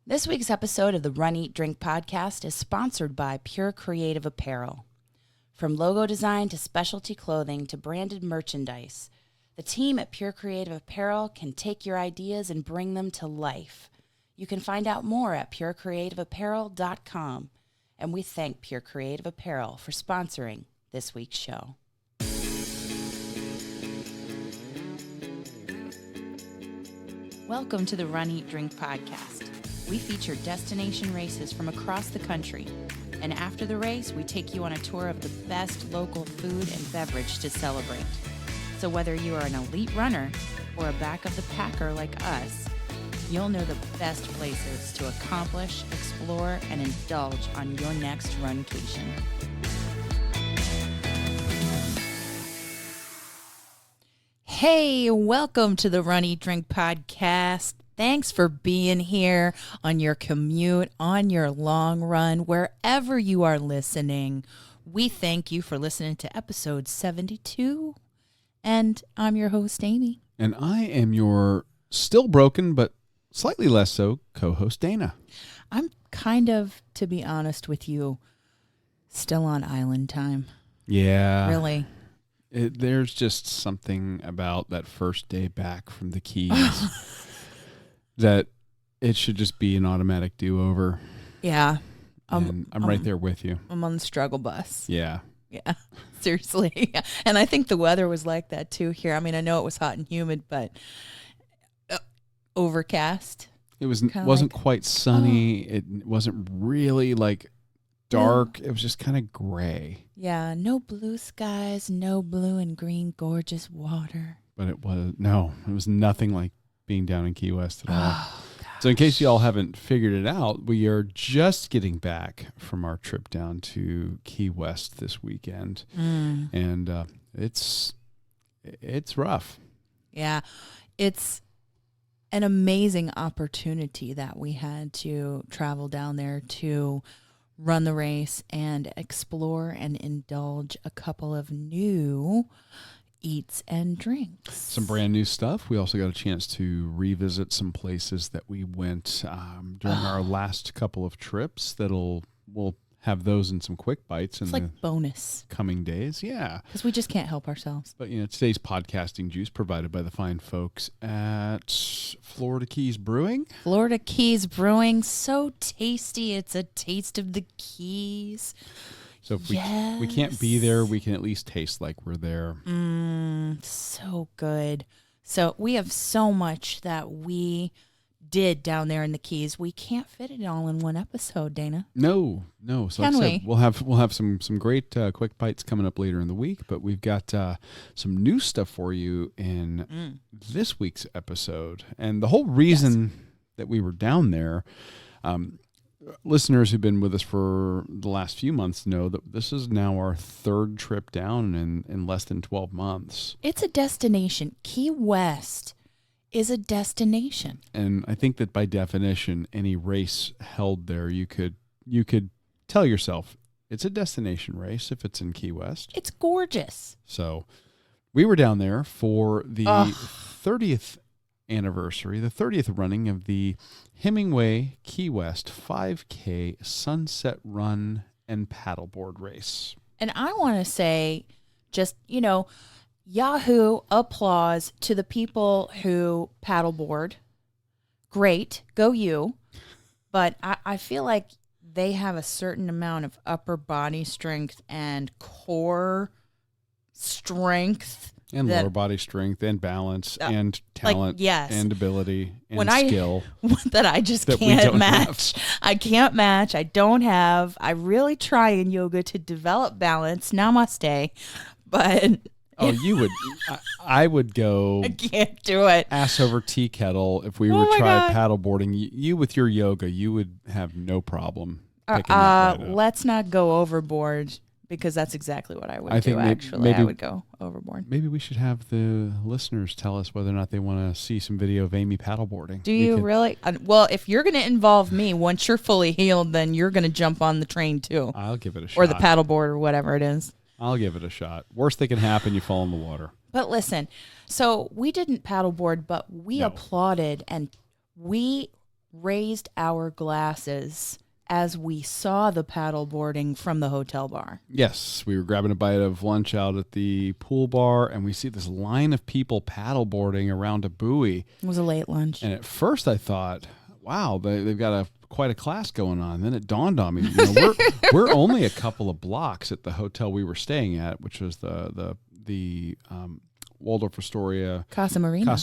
This week's episode of the Run, Eat, Drink podcast is sponsored by Pure Creative Apparel. From logo design to specialty clothing to branded merchandise, the team at Pure Creative Apparel can take your ideas and bring them to life. You can find out more at purecreativeapparel.com, and we thank Pure Creative Apparel for sponsoring this week's show. Welcome to the Run, Eat, Drink podcast. We feature destination races from across the country, and after the race, we take you on a tour of the best local food and beverage to celebrate. So whether you are an elite runner or a back-of-the-packer like us, you'll know the best places to accomplish, explore, and indulge on your next runcation. Hey, welcome to the Run, Eat, Drink podcast. Thanks for being here on your commute, on your long run, wherever you are listening. We thank you for listening to episode 72. And I'm your host, Amy. And I am your still broken, but slightly less so, co-host, Dana. I'm kind of, to be honest with you, still on island time. Yeah. Really. There's just something about that first day back from the Keys that it should just be an automatic do-over. Yeah. I'm right there with you. I'm on the struggle bus. Yeah. Yeah, seriously. And I think the weather was like that too here. I mean, I know it was hot and humid, but overcast. It wasn't quite sunny. It wasn't really like dark. It was just kind of gray. Yeah, no blue skies, no blue and green gorgeous water. But it was nothing like being down in Key West at all. Oh, so in case y'all haven't figured it out, we are just getting back from our trip down to Key West this weekend. And it's rough. Yeah, it's an amazing opportunity that we had to travel down there to run the race and explore and indulge a couple of new eats and drinks. Some brand new stuff. We also got a chance to revisit some places that we went during our last couple of trips. We'll have those in some quick bites in like bonus coming days. Yeah. Because we just can't help ourselves. But, today's podcasting juice provided by the fine folks at Florida Keys Brewing. Florida Keys Brewing. So tasty. It's a taste of the Keys. So if we can't be there, we can at least taste like we're there. So good. So we have so much that we did down there in the Keys. We can't fit it all in one episode, Dana. No. So can like I said, we'll have some great quick bites coming up later in the week, but we've got some new stuff for you in this week's episode. And the whole reason that we were down there, listeners who've been with us for the last few months know that this is now our third trip down in less than 12 months. It's a destination. Key West is a destination. And I think that by definition, any race held there, you could tell yourself it's a destination race if it's in Key West. It's gorgeous. So we were down there for the 30th anniversary, the 30th running of the Hemingway Key West 5K Sunset Run and Paddleboard Race. And I want to say just, Yahoo applause to the people who paddleboard. Great, go you. But I feel like they have a certain amount of upper body strength and core strength. And lower body strength and balance and talent and ability and skill. That I just can't match. I can't match. I don't have. I really try in yoga to develop balance. Namaste. But... Oh, you would. I would go. I can't do it. Ass over tea kettle. If we were try paddleboarding, you with your yoga, you would have no problem picking that right up. Let's not go overboard because that's exactly what I would do. Actually, I would go overboard. Maybe we should have the listeners tell us whether or not they want to see some video of Amy paddleboarding. Do you really? Well, if you're going to involve me, once you're fully healed, then you're going to jump on the train too. I'll give it a shot. Or the paddleboard or whatever it is. I'll give it a shot. Worst that can happen, you fall in the water. But listen, so we didn't paddleboard, but we applauded and we raised our glasses as we saw the paddleboarding from the hotel bar. Yes, we were grabbing a bite of lunch out at the pool bar, and we see this line of people paddleboarding around a buoy. It was a late lunch. And at first I thought, wow, they've got quite a class going on. Then it dawned on me, we're only a couple of blocks at the hotel we were staying at, which was the Waldorf Astoria Casa Marina.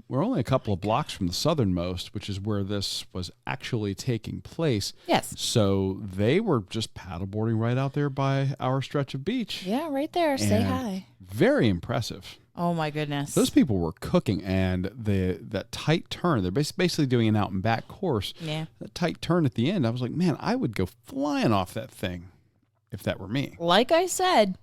We're only a couple of blocks from the Southernmost, which is where this was actually taking place. Yes. So they were just paddleboarding right out there by our stretch of beach. Yeah, right there. Say hi. Very impressive. Oh, my goodness. Those people were cooking, and that tight turn, they're basically doing an out and back course. Yeah. That tight turn at the end, I was like, man, I would go flying off that thing if that were me. Like I said,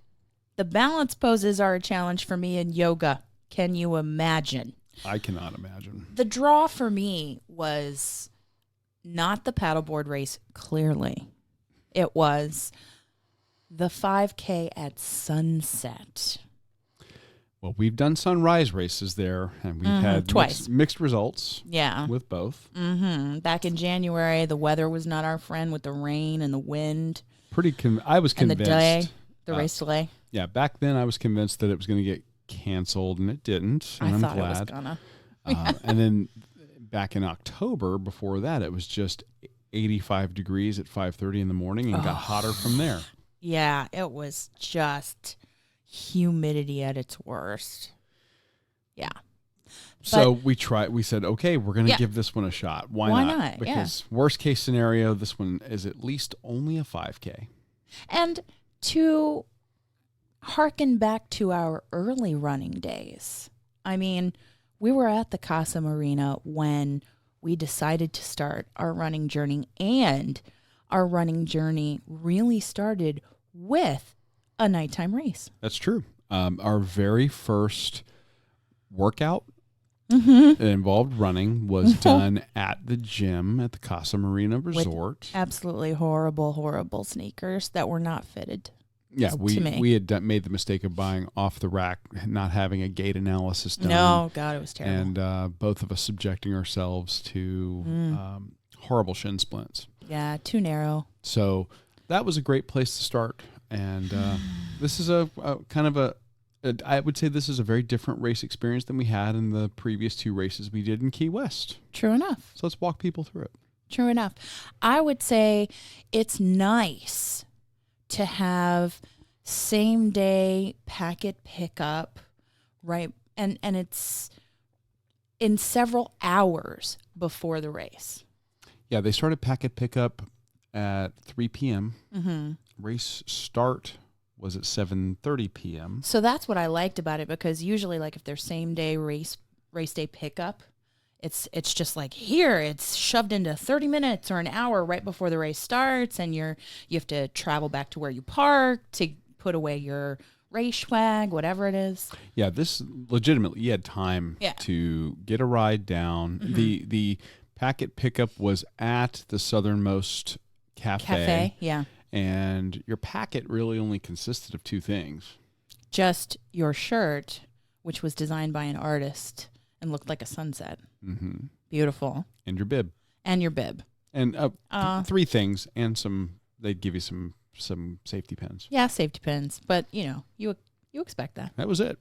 the balance poses are a challenge for me in yoga. Can you imagine? I cannot imagine. The draw for me was not the paddleboard race, clearly. It was the 5K at sunset. Well, we've done sunrise races there, and we've had twice. Mixed results. Yeah. With both. Back in January, the weather was not our friend with the rain and the wind. I was convinced. And the delay, the race delay. Yeah, back then I was convinced that it was going to get canceled, and it didn't. And I'm glad. It was gonna. And then back in October, before that, it was just 85 degrees at 5:30 in the morning, and got hotter from there. Yeah, it was just humidity at its worst. Yeah. So we said, okay, we're going to give this one a shot. Why not? Because worst case scenario, this one is at least only a 5K. And to harken back to our early running days, I mean, we were at the Casa Marina when we decided to start our running journey, and our running journey really started with a nighttime race. That's true. Our very first workout that involved running was done at the gym at the Casa Marina Resort. With absolutely horrible sneakers that were not fitted. Yeah, we had made the mistake of buying off the rack, not having a gait analysis done. No, God, it was terrible. And both of us subjecting ourselves to horrible shin splints. Yeah, too narrow. So that was a great place to start. And this is a kind of I would say this is a very different race experience than we had in the previous two races we did in Key West. True enough. So let's walk people through it. True enough. I would say it's nice to have same day packet pickup, right? And it's in several hours before the race. Yeah, they started packet pickup at 3 p.m. Mm-hmm. Race start was at 7:30 p.m. So that's what I liked about it, because usually, like, if there's same day race day pickup, it's just like here, it's shoved into 30 minutes or an hour right before the race starts, and you have to travel back to where you parked to put away your race swag, whatever it is. Yeah, this legitimately, you had time to get a ride down. Mm-hmm. The packet pickup was at the Southernmost Cafe. Yeah. And your packet really only consisted of two things. Just your shirt, which was designed by an artist and looked like a sunset. Mm-hmm. Beautiful. And your bib. And your bib. And three things, and they'd give you some safety pins. Yeah, safety pins. But, you expect that. That was it.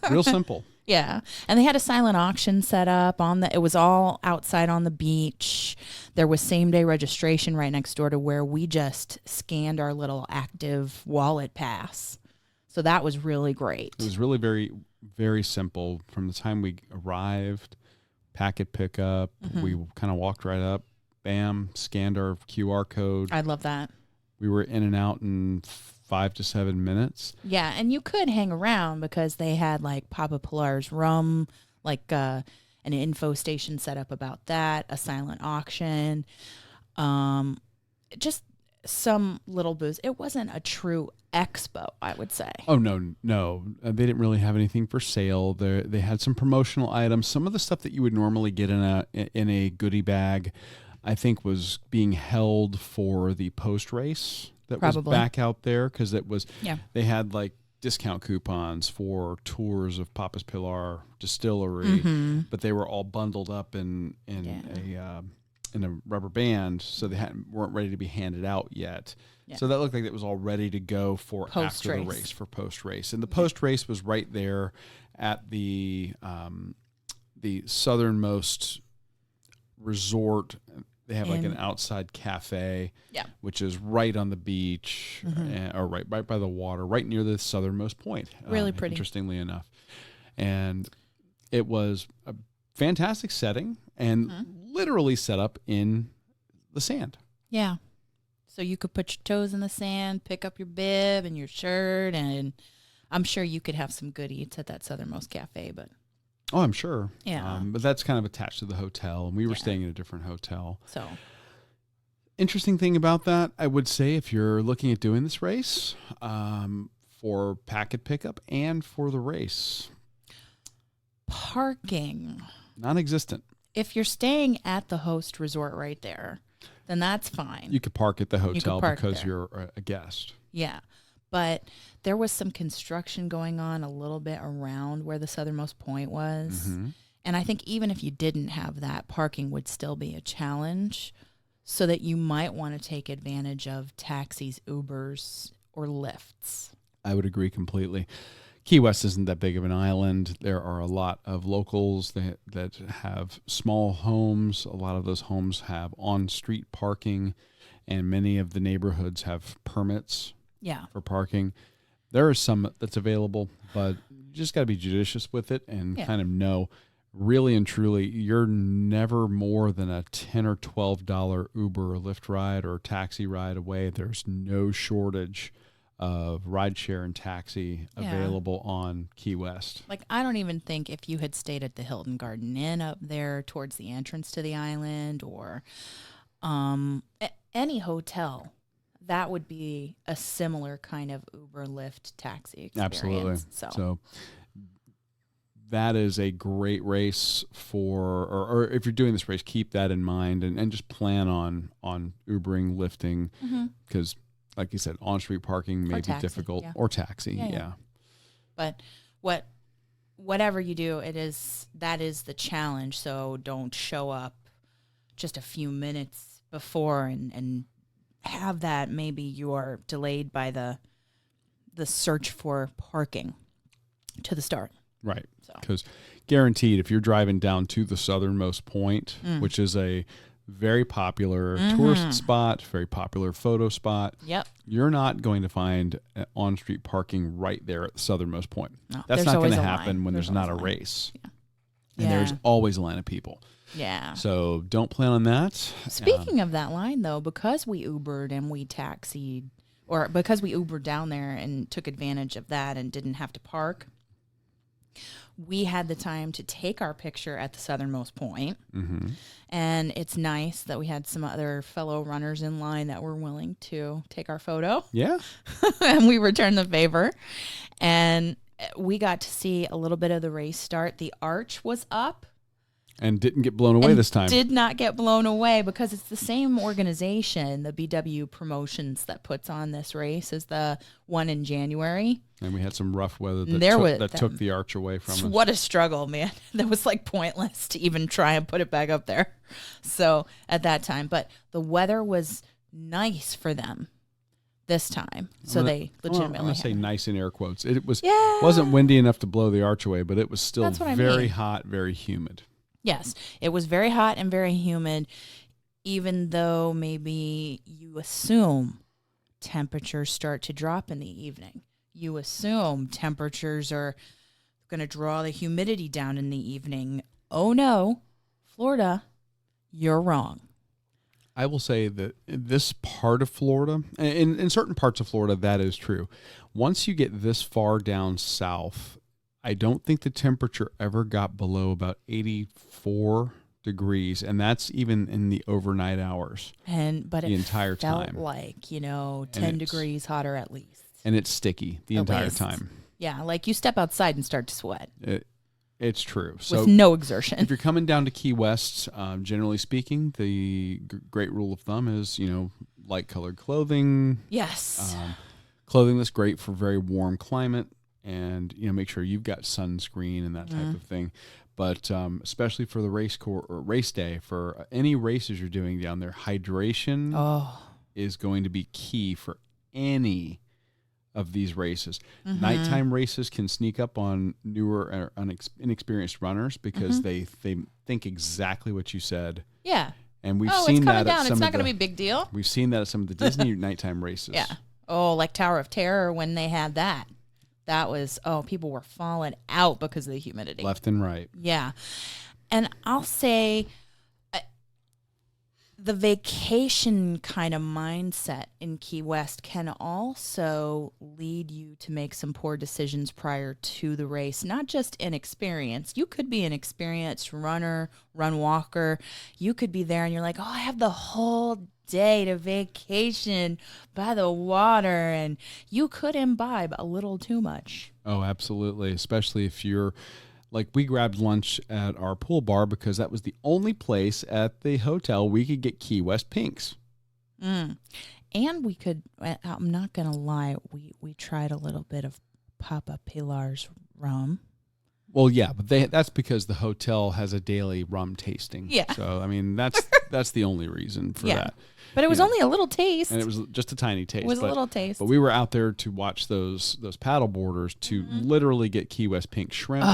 Real simple. Yeah. And they had a silent auction set up it was all outside on the beach. There was same day registration right next door to where we just scanned our little active wallet pass. So that was really great. It was really very, very simple. From the time we arrived, packet pickup, we kind of walked right up, bam, scanned our QR code. I love that. We were in and out in 5 to 7 minutes. Yeah, and you could hang around because they had like Papa Pilar's rum, like an info station set up about that, a silent auction, just some little booze. It wasn't a true expo, I would say. Oh, no. They didn't really have anything for sale. They had some promotional items. Some of the stuff that you would normally get in a goodie bag, I think, was being held for the post race that was back out there, because it was they had like discount coupons for tours of Papa's Pilar Distillery, but they were all bundled up in a rubber band, so they weren't ready to be handed out yet. Yeah. So that looked like it was all ready to go for after the race, for post-race. And the post-race was right there at the southernmost resort. They have like an outside cafe, which is right on the beach, or right by the water, right near the southernmost point. Really pretty. Interestingly enough. And it was a fantastic setting and literally set up in the sand. Yeah. So you could put your toes in the sand, pick up your bib and your shirt, and I'm sure you could have some good eats at that Southernmost Cafe, but... Oh, I'm sure. Yeah. But that's kind of attached to the hotel, and we were staying in a different hotel. So, interesting thing about that, I would say, if you're looking at doing this race, for packet pickup and for the race, parking, non-existent. If you're staying at the host resort right there, then that's fine. You could park at the hotel because you're a guest. Yeah. But there was some construction going on a little bit around where the southernmost point was. And I think even if you didn't have that, parking would still be a challenge, so that you might want to take advantage of taxis, Ubers, or Lyfts. I would agree completely. Key West isn't that big of an island. There are a lot of locals that have small homes. A lot of those homes have on-street parking, and many of the neighborhoods have permits for parking. There is some that's available, but you just got to be judicious with it and kind of know, really and truly, you're never more than a $10 or $12 Uber or Lyft ride or taxi ride away. There's no shortage of rideshare and taxi available on Key West. Like, I don't even think if you had stayed at the Hilton Garden Inn up there towards the entrance to the island, or any hotel, that would be a similar kind of Uber, Lyft, taxi experience. Absolutely. So that is a great race for, or if you're doing this race, keep that in mind and just plan on Ubering, Lyfting, because like you said, on-street parking may be difficult, or taxi. Yeah. But whatever you do, that is the challenge. So don't show up just a few minutes before and have that maybe you're delayed by the search for parking to the start. Right. Because guaranteed, if you're driving down to the southernmost point, which is a very popular tourist spot, very popular photo spot, you're not going to find on-street parking right there at the southernmost point. No, that's not going to happen when there's not a race. And there's always a line of people. Yeah. So don't plan on that. Speaking of that line, though, because we Ubered and we taxied, or because we Ubered down there and took advantage of that and didn't have to park, we had the time to take our picture at the southernmost point. And it's nice that we had some other fellow runners in line that were willing to take our photo. Yeah. And we returned the favor. And we got to see a little bit of the race start. The arch was up. And didn't get blown away this time. Did not get blown away because it's the same organization, the BW Promotions, that puts on this race as the one in January. And we had some rough weather that took the arch away from us. What a struggle, man. That was like pointless to even try and put it back up there. So at that time. But the weather was nice for them this time. So they legitimately I'm going to say nice in air quotes. It wasn't windy enough to blow the arch away, but it was still very hot, very humid. Yes, it was very hot and very humid, even though maybe you assume temperatures start to drop in the evening. You assume temperatures are going to draw the humidity down in the evening. Oh, no, Florida, you're wrong. I will say that this part of Florida, in certain parts of Florida, that is true. Once you get this far down south, I don't think the temperature ever got below about 84 degrees, and that's even in the overnight hours. But it entire felt time like 10 degrees hotter at least. And it's sticky the entire time. Yeah, like you step outside and start to sweat. It's true. So with no exertion. If you're coming down to Key West, generally speaking, the great rule of thumb is light colored clothing. Yes. clothing that's great for very warm climate, and make sure you've got sunscreen and that type of thing. But especially for the race day, for any races you're doing down there, hydration is going to be key for any of these races. Nighttime races can sneak up on newer or inexperienced runners because they think exactly what you said. Yeah. And we've seen that at some it's not going to be a big deal. We've seen that at some of the Disney nighttime races. Yeah. Oh, like Tower of Terror when they had that. That was, people were falling out because of the humidity. Left and right. Yeah. And I'll say the vacation kind of mindset in Key West can also lead you to make some poor decisions prior to the race, not just inexperience. You could be an experienced runner, run walker. You could be there and you're like, I have the whole day to vacation by the water, and you could imbibe a little too much. Oh, absolutely. Especially if you're like, we grabbed lunch at our pool bar because that was the only place at the hotel we could get Key West pinks. And we could, I'm not going to lie, we tried a little bit of Papa Pilar's rum. Well, yeah, but that's because the hotel has a daily rum tasting. Yeah. So, I mean, that's the only reason for that. But it was only a little taste. And it was just a tiny taste. It was a little taste. But we were out there to watch those paddle boarders to literally get Key West pink shrimp.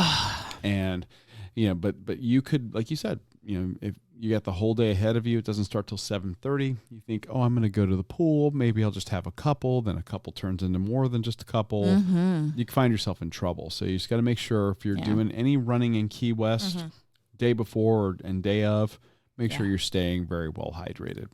And, but you could, like you said, if you got the whole day ahead of you, it doesn't start till 7:30. You think, I'm going to go to the pool. Maybe I'll just have a couple. Then a couple turns into more than just a couple. You can find yourself in trouble. So you just got to make sure if you're doing any running in Key West, day before and day of, make sure you're staying very well hydrated.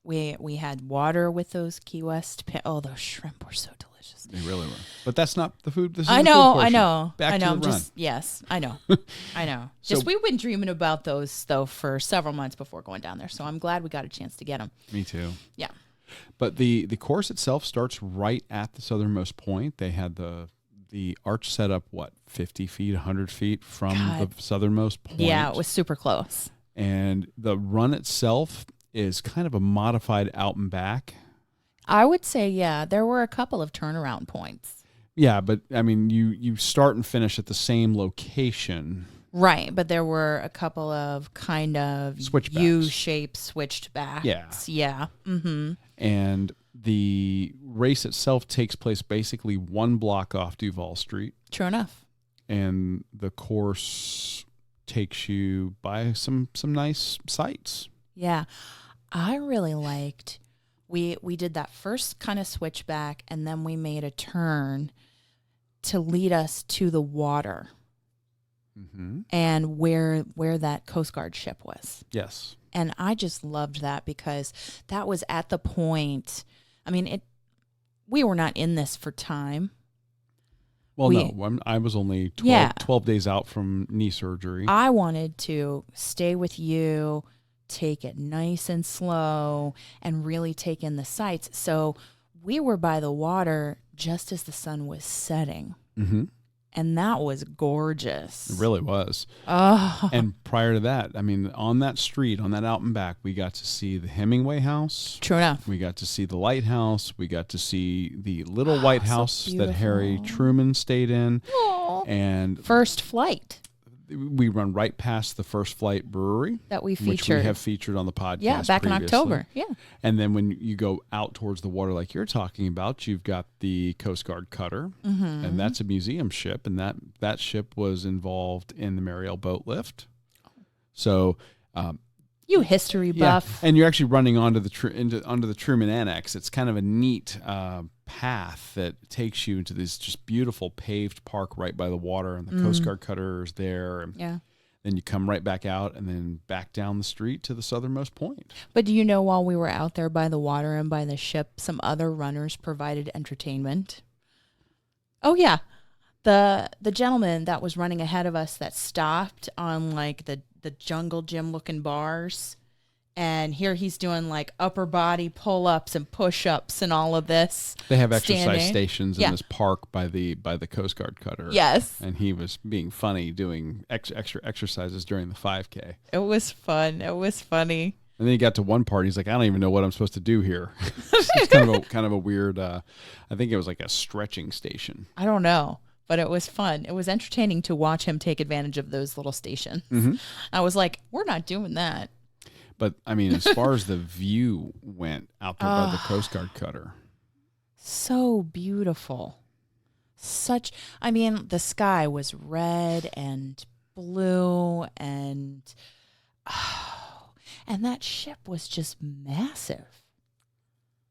We had water with those Key West. Those shrimp were so delicious. They really were. But that's not the food. This is I know. Back to the run. Yes, I know. I know. We've been dreaming about those though for several months before going down there. So I'm glad we got a chance to get them. Me too. Yeah. But the course itself starts right at the southernmost point. They had the arch set up 50 feet, 100 feet from the southernmost point. Yeah, it was super close. And the run itself is kind of a modified out and back. I would say, there were a couple of turnaround points. Yeah, but I mean, you start and finish at the same location. Right, but there were a couple of kind of U-shaped switched backs. Yeah. And the race itself takes place basically one block off Duval Street. True enough. And the course takes you by some nice sights. Yeah. I really liked, we did that first kind of switchback, and then we made a turn to lead us to the water and where that Coast Guard ship was. Yes. And I just loved that because that was at the point, we were not in this for time. Well, no, I was only 12 days out from knee surgery. I wanted to stay with you, take it nice and slow, and really take in the sights. So we were by the water just as the sun was setting. And that was gorgeous. It really was. Oh. And prior to that, on that street, on that out and back, we got to see the Hemingway house. True enough. We got to see the lighthouse. We got to see the little white house that Harry Truman stayed in. Aww. And First Flight. We run right past the First Flight Brewery that we featured, which we have featured on the podcast. Yeah, back in October. Yeah, and then when you go out towards the water, like you're talking about, you've got the Coast Guard cutter, and that's a museum ship, and that ship was involved in the Mariel boat lift. So, you history buff, and you're actually running onto the Truman Annex. It's kind of a neat path that takes you into this just beautiful paved park right by the water, and the Coast Guard cutter is there. And then you come right back out and then back down the street to the southernmost point. But do you know, while we were out there by the water and by the ship, some other runners provided entertainment? Oh, yeah. The gentleman that was running ahead of us that stopped on like the jungle gym looking bars. And here he's doing like upper body pull-ups and push-ups and all of this. They have exercise stations in this park by the Coast Guard cutter. Yes. And he was being funny doing extra exercises during the 5K. It was fun. It was funny. And then he got to one part. He's like, I don't even know what I'm supposed to do here. It's kind of a weird. I think it was like a stretching station. I don't know, but it was fun. It was entertaining to watch him take advantage of those little stations. Mm-hmm. I was like, we're not doing that. But I mean, as far as the view went out there by the Coast Guard cutter, so beautiful. The sky was red and blue and that ship was just massive.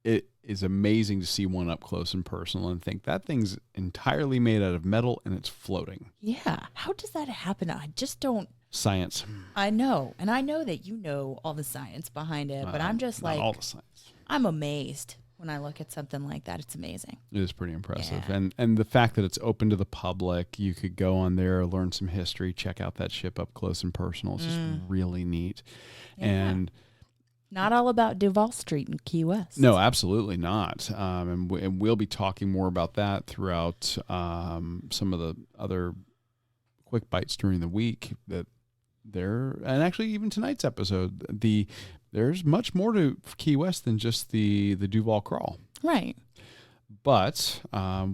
It is amazing to see one up close and personal and think that thing's entirely made out of metal and it's floating. Yeah. How does that happen? I just don't. Science. I know. And I know that you know all the science behind it, but I'm just not all the science. I'm amazed. When I look at something like that, it's amazing. It is pretty impressive. Yeah. And the fact that it's open to the public, you could go on there, learn some history, check out that ship up close and personal. It's just really neat. Yeah. And not all about Duval Street in Key West. No, absolutely not. And we'll be talking more about that throughout some of the other quick bites during the week and actually even tonight's episode, there's much more to Key West than just the Duval Crawl. Right. But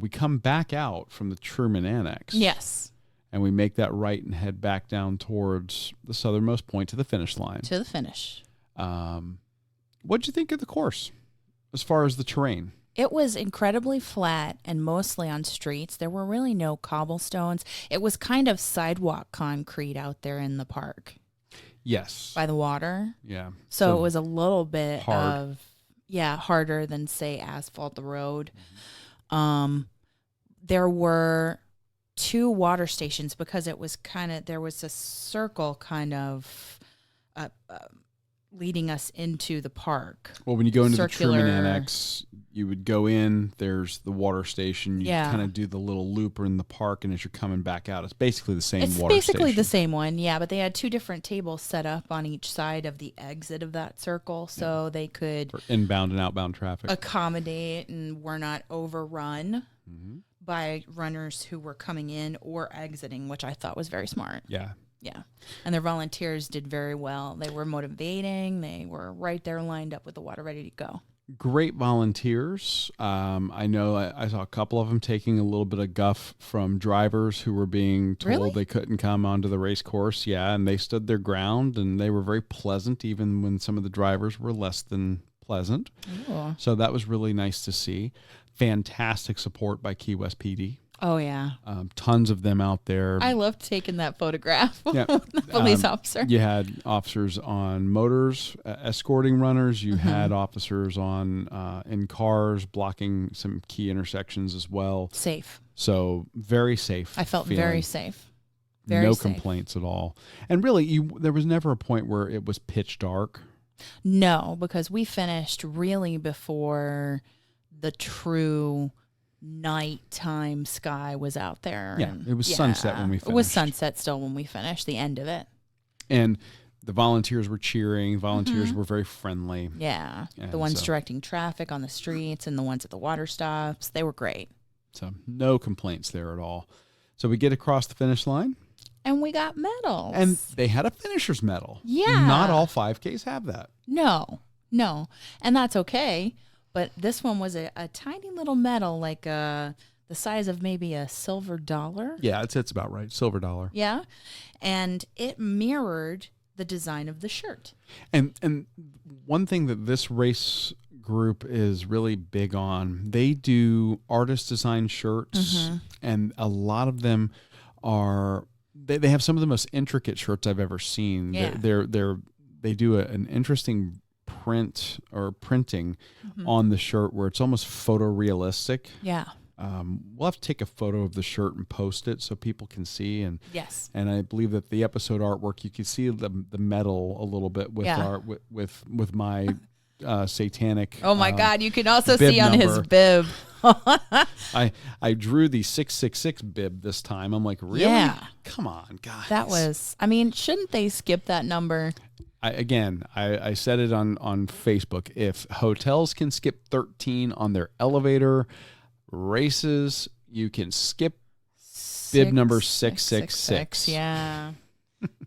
we come back out from the Truman Annex. Yes. And we make that right and head back down towards the southernmost point to the finish line. To the finish. What'd you think of the course as far as the terrain? It was incredibly flat and mostly on streets. There were really no cobblestones. It was kind of sidewalk concrete out there in the park. Yes. By the water. Yeah. So it was a little bit hard. Harder than, say, asphalt the road. Mm-hmm. There were 2 water stations because it was there was a circle kind of leading us into the park. Well, when you go into the Truman Annex, you would go in, there's the water station. You kind of do the little loop in the park, and as you're coming back out, it's basically the same water station. It's basically the same one, yeah, but they had 2 different tables set up on each side of the exit of that circle, so they could... For inbound and outbound traffic. Accommodate and were not overrun by runners who were coming in or exiting, which I thought was very smart. Yeah. Yeah. And their volunteers did very well. They were motivating. They were right there lined up with the water ready to go. Great volunteers. I know I saw a couple of them taking a little bit of guff from drivers who were being told they couldn't come onto the race course. Yeah, and they stood their ground, and they were very pleasant even when some of the drivers were less than pleasant. Ooh. So that was really nice to see. Fantastic support by Key West PD. Oh, yeah. Tons of them out there. I loved taking that photograph with the police officer. You had officers on motors escorting runners. You had officers on in cars blocking some key intersections as well. Safe. So very safe. I felt feeling. very safe. No complaints at all. And really, there was never a point where it was pitch dark. No, because we finished really before the true nighttime sky was out there. Yeah, it was sunset when we finished. It was sunset still when we finished, the end of it. And the volunteers were cheering. Volunteers were very friendly. Yeah, and the ones directing traffic on the streets and the ones at the water stops, they were great. So no complaints there at all. So we get across the finish line. And we got medals. And they had a finisher's medal. Yeah. Not all 5Ks have that. No. And that's okay. But this one was a tiny little medal, like the size of maybe a silver dollar. Yeah, it's about right. Silver dollar. Yeah. And it mirrored the design of the shirt. And one thing that this race group is really big on, they do artist design shirts, and a lot of them are they have some of the most intricate shirts I've ever seen. Yeah. They do an interesting printing on the shirt where it's almost photorealistic. Yeah. We'll have to take a photo of the shirt and post it so people can see. And yes. And I believe that the episode artwork, you can see the metal a little bit with with my satanic. Oh my God! You can also bib see on number. his bib. I drew the 666 bib this time. I'm like, really? Yeah. Come on, guys. That was. I mean, shouldn't they skip that number? I said it on Facebook. If hotels can skip 13 on their elevator, races, you can skip bib number 666. Yeah.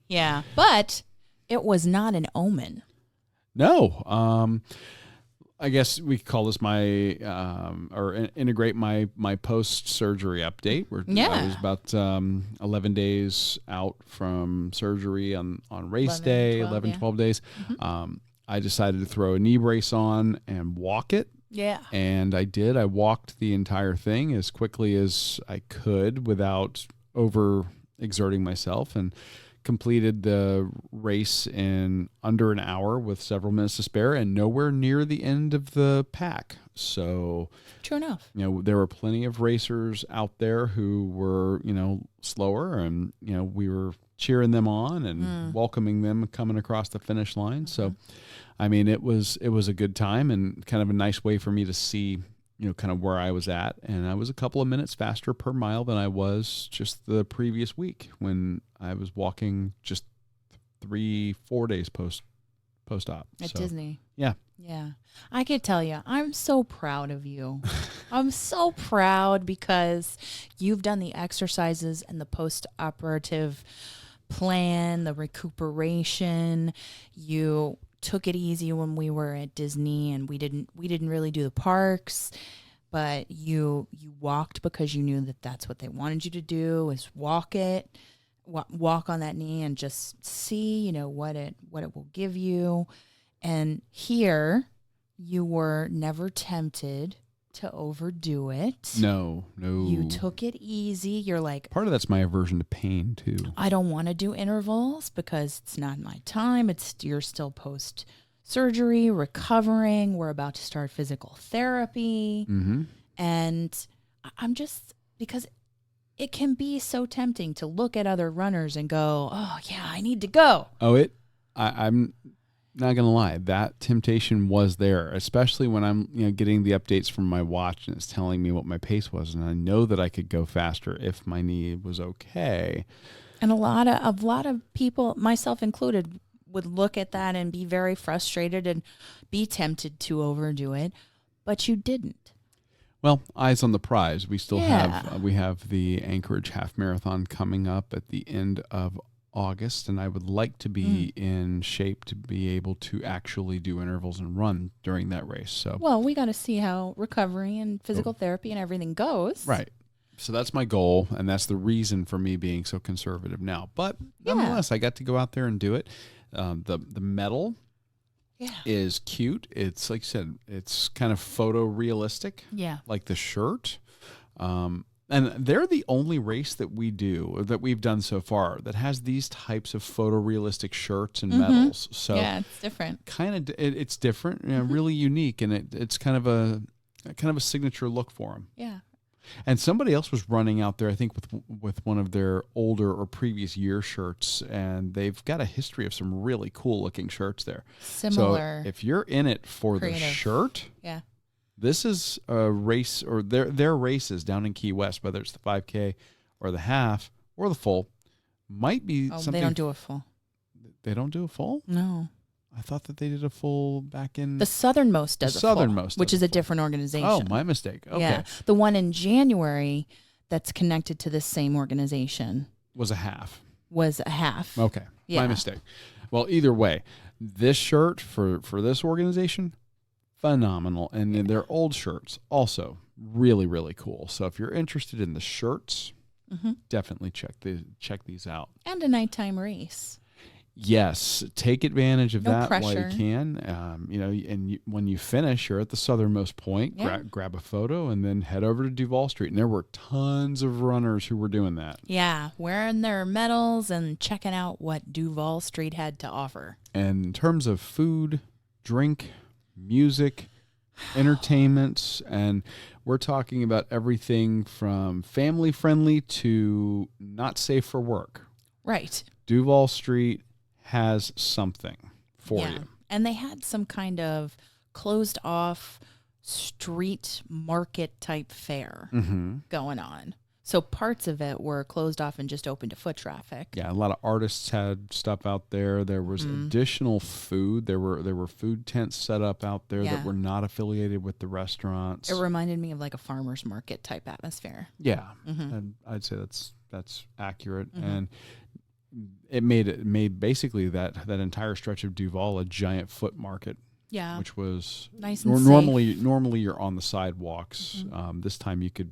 Yeah. But it was not an omen. No. I guess we could call this my integrate my post-surgery update. I was about 11 days out from surgery on race 11, day, 12, 11, yeah. 12 days. I decided to throw a knee brace on and walk it. Yeah. And I did. I walked the entire thing as quickly as I could without over exerting myself, and completed the race in under an hour with several minutes to spare and nowhere near the end of the pack. So, True enough. there were plenty of racers out there who were, slower, and, we were cheering them on and welcoming them coming across the finish line. So, I mean, it was a good time and kind of a nice way for me to see, kind of where I was at. And I was a couple of minutes faster per mile than I was just the previous week when I was walking just 3-4 days post-op. At Disney. Yeah. Yeah. I could tell you, I'm so proud of you. I'm so proud because you've done the exercises and the post-operative plan, the recuperation. You took it easy when we were at Disney, and we didn't really do the parks, but you walked because you knew that that's what they wanted you to do, is walk on that knee and just see, what it will give you. And here you were never tempted to overdo it. No. You took it easy. You're like, part of that's my aversion to pain too. I don't want to do intervals because it's not my time. You're still post surgery, recovering. We're about to start physical therapy. Mm-hmm. And I'm just, because it can be so tempting to look at other runners and go, oh yeah, I need to go. I'm not gonna lie, that temptation was there, especially when I'm getting the updates from my watch and it's telling me what my pace was, and I know that I could go faster if my knee was okay. And a lot of people, myself included, would look at that and be very frustrated and be tempted to overdo it, but you didn't. Well, eyes on the prize. We still Yeah. have the Anchorage Half Marathon coming up at the end of August, and I would like to be in shape to be able to actually do intervals and run during that race. So, well, we got to see how recovery and physical therapy and everything goes. Right. So that's my goal, and that's the reason for me being so conservative now. But nonetheless, I got to go out there and do it. The medal is cute. It's like I said, it's kind of photorealistic. Yeah. Like the shirt. And they're the only race that we've done so far that has these types of photorealistic shirts and medals. So yeah, it's different. It's different, really unique, and it's kind of a signature look for them. Yeah. And somebody else was running out there, I think, with one of their older or previous year shirts, and they've got a history of some really cool looking shirts there. Similar. So if you're in it for the shirt, yeah. This is a race, or their races down in Key West, whether it's the 5K or the half or the full, might be something. They don't do a full. They don't do a full? No. I thought that they did a full back in... The Southernmost does a full. Southernmost which is a different organization. Oh, my mistake. Okay. Yeah. The one in January that's connected to the same organization. Was a half. Okay. Yeah. My mistake. Well, either way, this shirt for this organization, phenomenal. And then their old shirts, also really, really cool. So if you're interested in the shirts, definitely check these out. And a nighttime race. Yes, take advantage of that pressure. while you can. When you finish, you're at the southernmost point. Yeah. Grab a photo and then head over to Duval Street. And there were tons of runners who were doing that. Yeah, wearing their medals and checking out what Duval Street had to offer. And in terms of food, drink, music, entertainment, and we're talking about everything from family friendly to not safe for work. Right. Duval Street has something for you. And they had some kind of closed off street market type fair going on. So parts of it were closed off and just open to foot traffic. Yeah, a lot of artists had stuff out there. There was additional food. There were food tents set up out there that were not affiliated with the restaurants. It reminded me of like a farmer's market type atmosphere. Yeah, and I'd say that's accurate. And it made basically that entire stretch of Duval a giant foot market. Yeah. Which was nice and normally you're on the sidewalks. This time you could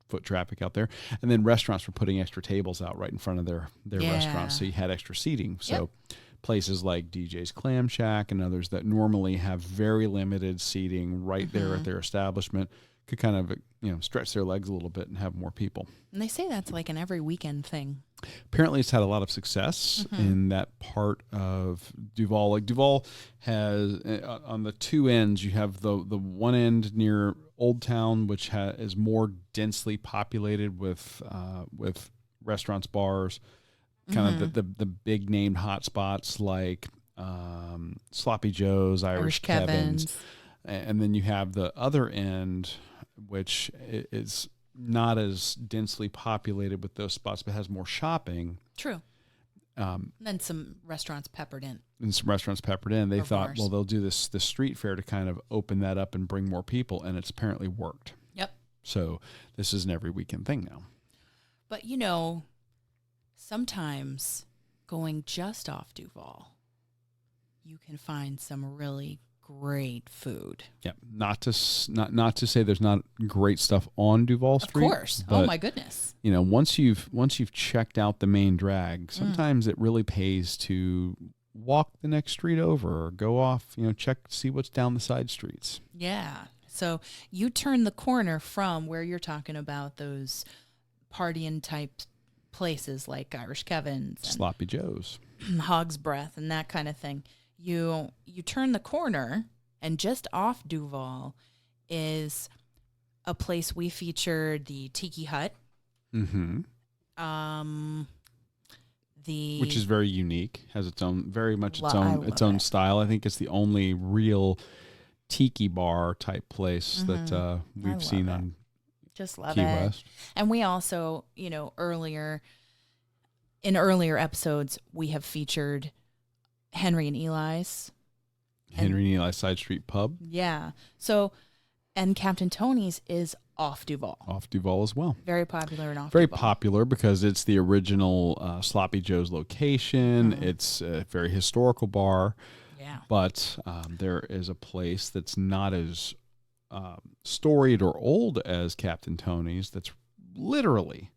foot traffic out there, and then restaurants were putting extra tables out right in front of their restaurants, so you had extra seating. So places like DJ's Clam Shack and others that normally have very limited seating right there at their establishment could kind of stretch their legs a little bit and have more people. And they say that's like an every weekend thing. Apparently it's had a lot of success in that part of Duval. Like Duval has, on the two ends, you have the one end near Old Town, which is more densely populated with restaurants, bars, kind of the big named hot spots like Sloppy Joe's, Irish Kevin's. And then you have the other end, which is not as densely populated with those spots, but has more shopping. True. And then some restaurants peppered in. They thought, well, they'll do this street fair to kind of open that up and bring more people, and it's apparently worked. Yep. So this is an every weekend thing now. But, sometimes going just off Duval, you can find some really great food. Yeah, not to say there's not great stuff on Duval Street. Of course. Oh my goodness. Once you've checked out the main drag, sometimes it really pays to walk the next street over or go off, see what's down the side streets. Yeah. So you turn the corner from where you're talking about those partying type places like Irish Kevin's, Sloppy Joe's, Hog's Breath, and that kind of thing. You turn the corner, and just off Duval is a place we featured, the Tiki Hut. Mm-hmm. Which is very unique, has its own, very much its own style. I think it's the only real tiki bar type place that we've seen on just love Key it. West. And we also, earlier episodes, we have featured Henry and Eli's Side Street Pub. Yeah. So, and Captain Tony's is off Duval. Off Duval as well. Very popular and off Very Duval. popular because it's the original Sloppy Joe's location. It's a very historical bar. Yeah. But there is a place that's not as storied or old as Captain Tony's that's literally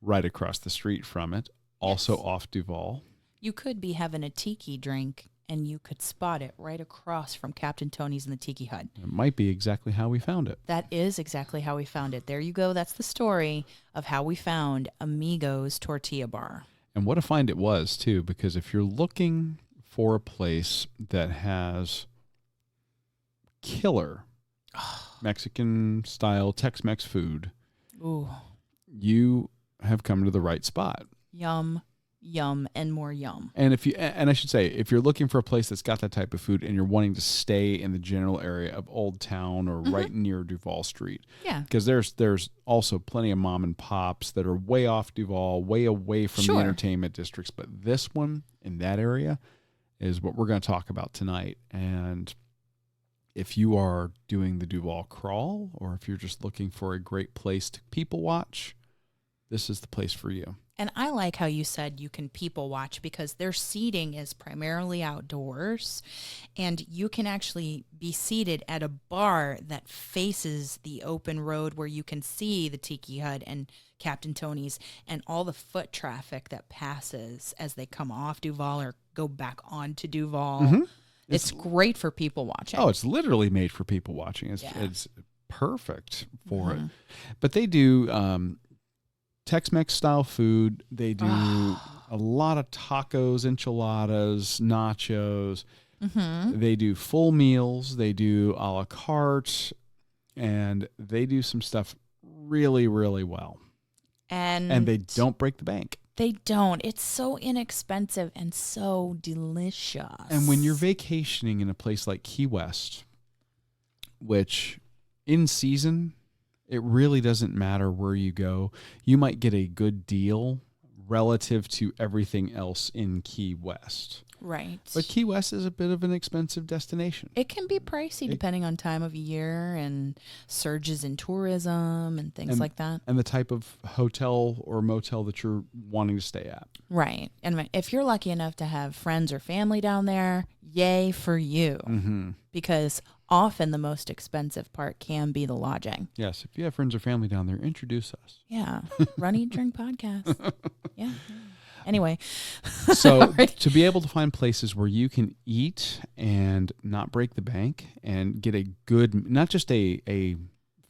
right across the street from it. Also off Duval. You could be having a tiki drink, and you could spot it right across from Captain Tony's and the Tiki Hut. It might be exactly how we found it. That is exactly how we found it. There you go. That's the story of how we found Amigos Tortilla Bar. And what a find it was, too, because if you're looking for a place that has killer Mexican-style Tex-Mex food, you have come to the right spot. Yum. Yum and more yum. And I should say, if you're looking for a place that's got that type of food and you're wanting to stay in the general area of Old Town or right near Duval Street, because there's also plenty of mom and pops that are way off Duval, way away from the entertainment districts. But this one in that area is what we're going to talk about tonight. And if you are doing the Duval crawl, or if you're just looking for a great place to people watch, this is the place for you. And I like how you said you can people watch, because their seating is primarily outdoors, and you can actually be seated at a bar that faces the open road where you can see the Tiki Hut and Captain Tony's and all the foot traffic that passes as they come off Duval or go back onto Duval. Mm-hmm. It's great for people watching. Oh, it's literally made for people watching. It's perfect for it. But they do Tex-Mex style food. They do a lot of tacos, enchiladas, nachos. Mm-hmm. They do full meals. They do a la carte, and they do some stuff really, really well. And they don't break the bank. They don't. It's so inexpensive and so delicious. And when you're vacationing in a place like Key West, which in season, it really doesn't matter where you go. You might get a good deal relative to everything else in Key West. Right. But Key West is a bit of an expensive destination. It can be pricey depending on time of year and surges in tourism and things like that. And the type of hotel or motel that you're wanting to stay at. Right. And if you're lucky enough to have friends or family down there, yay for you. Mm-hmm. Because often the most expensive part can be the lodging. Yes. If you have friends or family down there, introduce us. Yeah. Run, Eat, Drink podcast. Yeah. Anyway. So to be able to find places where you can eat and not break the bank and get a good, not just a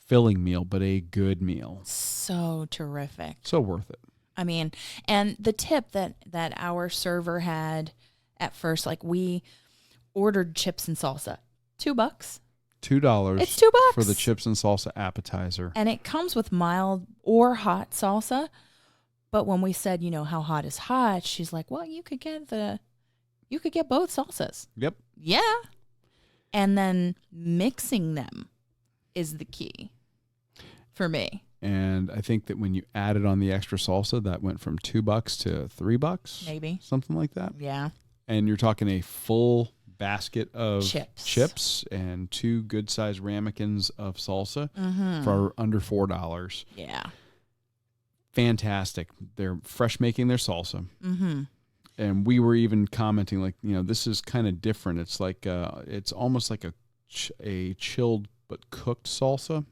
filling meal, but a good meal. So terrific. So worth it. I mean, and the tip that our server had at first, like we ordered chips and salsa. $2. $2. It's $2 for the chips and salsa appetizer. And it comes with mild or hot salsa. But when we said, how hot is hot, she's like, well, you could get both salsas. Yep. Yeah. And then mixing them is the key for me. And I think that when you added on the extra salsa, that went from $2 to $3. Maybe. Something like that. Yeah. And you're talking a full basket of chips and 2 good-sized ramekins of salsa mm-hmm. for under $4. Yeah. Fantastic. They're fresh making their salsa. Mm-hmm. And we were even commenting like, this is kind of different. It's like, it's almost like a chilled but cooked salsa.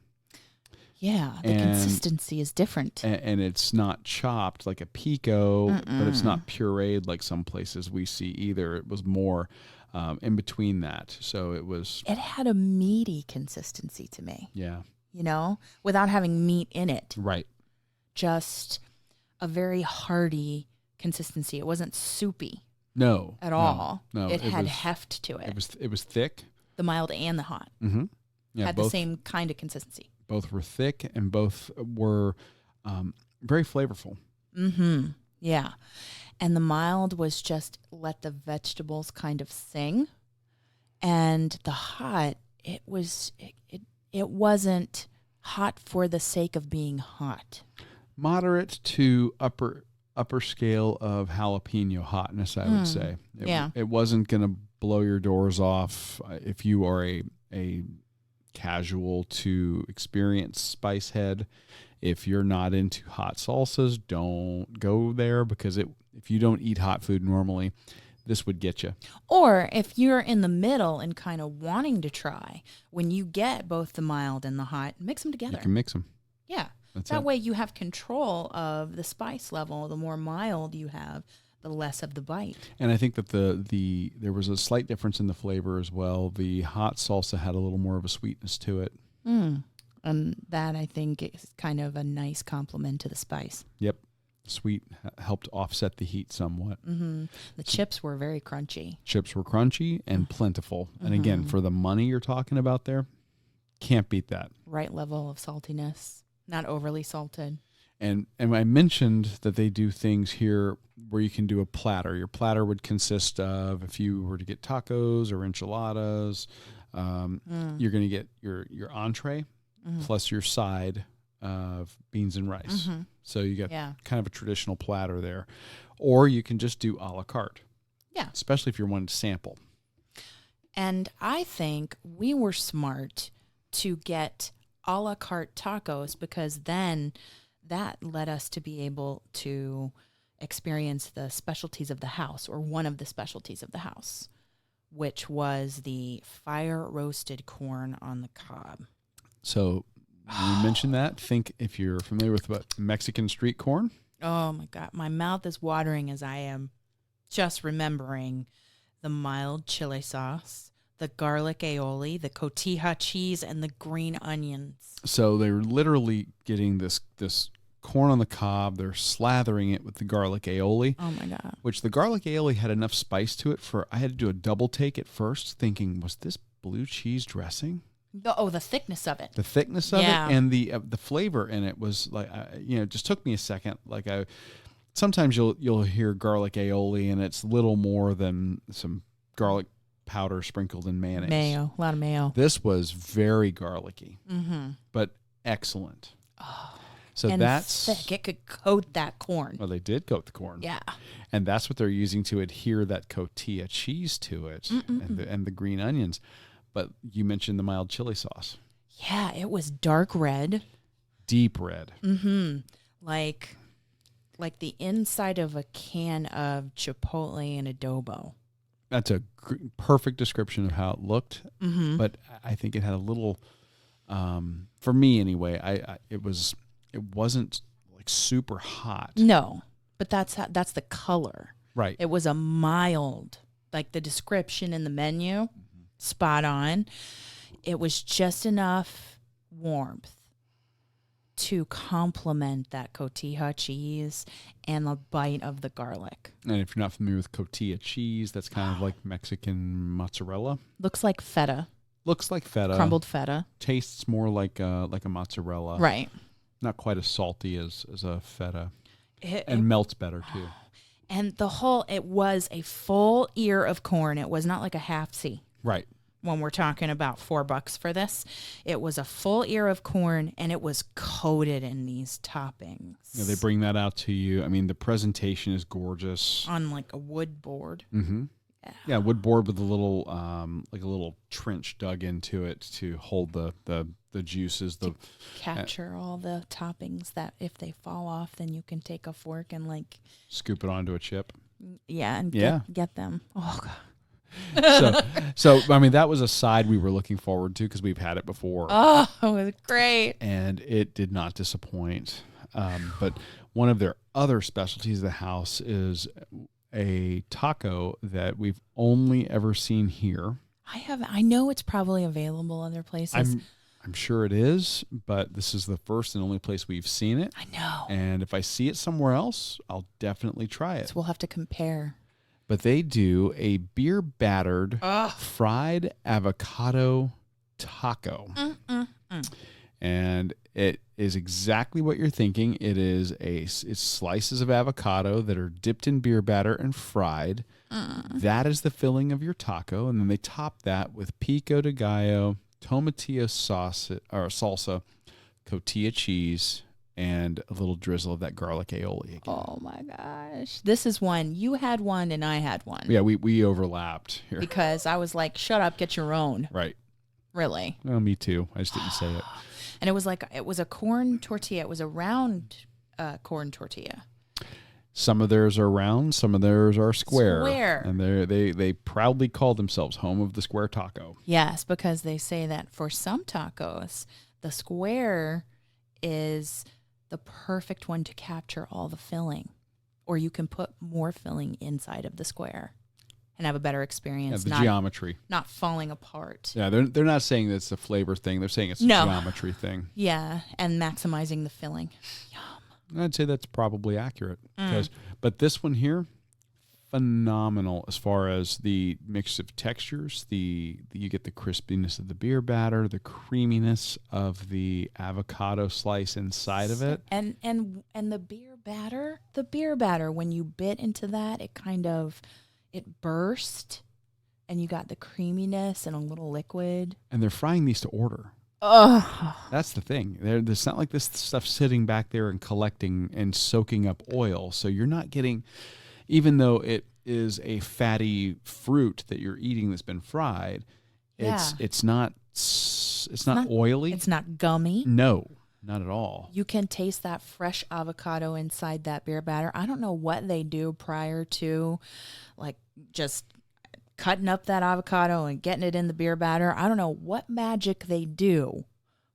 Yeah, the consistency is different. And it's not chopped like a pico, but it's not pureed like some places we see either. It was more in between that. So it had a meaty consistency to me. Yeah. Without having meat in it. Right. Just a very hearty consistency. It wasn't soupy. No. At all. No. It had heft to it. It was thick. The mild and the hot. Mm-hmm. Yeah, had the same kind of consistency. Both were thick and both were very flavorful. Mm-hmm. Yeah. And the mild was just let the vegetables kind of sing. And the hot, it wasn't hot for the sake of being hot. Moderate to upper scale of jalapeno hotness, I would say. It wasn't going to blow your doors off if you are a casual to experienced spice head. If you're not into hot salsas, don't go there because if you don't eat hot food normally, this would get you. Or if you're in the middle and kind of wanting to try, when you get both the mild and the hot, mix them together. You can mix them. Yeah. That way you have control of the spice level. The more mild you have, the less of the bite. And I think that there was a slight difference in the flavor as well. The hot salsa had a little more of a sweetness to it. And that, I think, is kind of a nice complement to the spice. Yep. Sweet helped offset the heat somewhat. Mm-hmm. The chips were very crunchy. Chips were crunchy and plentiful. And again, for the money you're talking about there, can't beat that. Right level of saltiness. Not overly salted. And I mentioned that they do things here where you can do a platter. Your platter would consist of, if you were to get tacos or enchiladas, you're going to get your entree plus your side of beans and rice. So you get kind of a traditional platter there. Or you can just do a la carte. Yeah. Especially if you're wanting to sample. And I think we were smart to get a la carte tacos because then that led us to be able to experience the specialties of the house, or one of the specialties of the house, which was the fire roasted corn on the cob. So you mentioned that. Think if you're familiar with Mexican street corn. Oh my God. My mouth is watering as I am just remembering the mild chili sauce, the garlic aioli, the cotija cheese, and the green onions. So they're literally getting this corn on the cob. They're slathering it with the garlic aioli. Oh my God. Which the garlic aioli had enough spice to it I had to do a double take at first, thinking, was this blue cheese dressing? The thickness of it. The thickness of it and the flavor in it was like, it just took me a second. Like sometimes you'll hear garlic aioli and it's little more than some garlic powder sprinkled in mayonnaise. Mayo, a lot of mayo. This was very garlicky, but excellent. Oh. So and that's thick. It could coat that corn. Well, they did coat the corn. Yeah. And that's what they're using to adhere that cotija cheese to it and the green onions. But you mentioned the mild chili sauce. Yeah, it was dark red. Deep red. Mm-hmm. Like the inside of a can of Chipotle and adobo. That's a perfect description of how it looked. Mm-hmm. But I think it had a little, for me anyway, it wasn't like super hot. No, but that's the color. Right. It was a mild, like the description in the menu, spot on. It was just enough warmth to complement that cotija cheese and the bite of the garlic. And if you're not familiar with cotija cheese, that's kind of like Mexican mozzarella. Looks like feta. Looks like feta. Crumbled feta. Tastes more like a mozzarella. Right. Not quite as salty as a feta. And melts better too. And it was a full ear of corn. It was not like a half-C. Right. When we're talking about $4 for this, it was a full ear of corn, and it was coated in these toppings. Yeah, they bring that out to you. I mean, the presentation is gorgeous. On like a wood board. Mm-hmm. Yeah, wood board with a little, like a little trench dug into it to hold the juices. To capture all the toppings that if they fall off, then you can take a fork and like scoop it onto a chip. Yeah, and get them. Oh God. So I mean, that was a side we were looking forward to because we've had it before. Oh, it was great. And it did not disappoint. But one of their other specialties of the house is a taco that we've only ever seen here. I know it's probably available other places. I'm sure it is, but this is the first and only place we've seen it. I know. And if I see it somewhere else, I'll definitely try it. So we'll have to compare. But they do a beer battered fried avocado taco. And it is exactly what you're thinking. It's slices of avocado that are dipped in beer batter and fried. That is the filling of your taco. And then they top that with pico de gallo, tomatillo sauce or salsa, cotija cheese, and a little drizzle of that garlic aioli again. Oh my gosh. This is one. You had one and I had one. Yeah, we overlapped here. Because I was like, shut up, get your own. Right. Really. Well, me too. I just didn't say it. And it was a corn tortilla. It was a round corn tortilla. Some of theirs are round, some of theirs are square. And they proudly call themselves home of the square taco. Yes, because they say that for some tacos, the square is the perfect one to capture all the filling. Or you can put more filling inside of the square and have a better experience. Yeah, the geometry. Not falling apart. Yeah, they're not saying that it's a flavor thing. They're saying it's a geometry thing. Yeah, and maximizing the filling. Yum. I'd say that's probably accurate. But this one here, phenomenal as far as the mix of textures. You get the crispiness of the beer batter, the creaminess of the avocado slice inside of it. And the beer batter, when you bit into that, it burst, and you got the creaminess and a little liquid. And they're frying these to order. Oh, that's the thing. It's not like this stuff sitting back there and collecting and soaking up oil. So you're not getting, even though it is a fatty fruit that you're eating that's been fried, it's not oily. It's not gummy. No, not at all. You can taste that fresh avocado inside that beer batter. I don't know what they do prior to, like, just cutting up that avocado and getting it in the beer batter. I don't know what magic they do,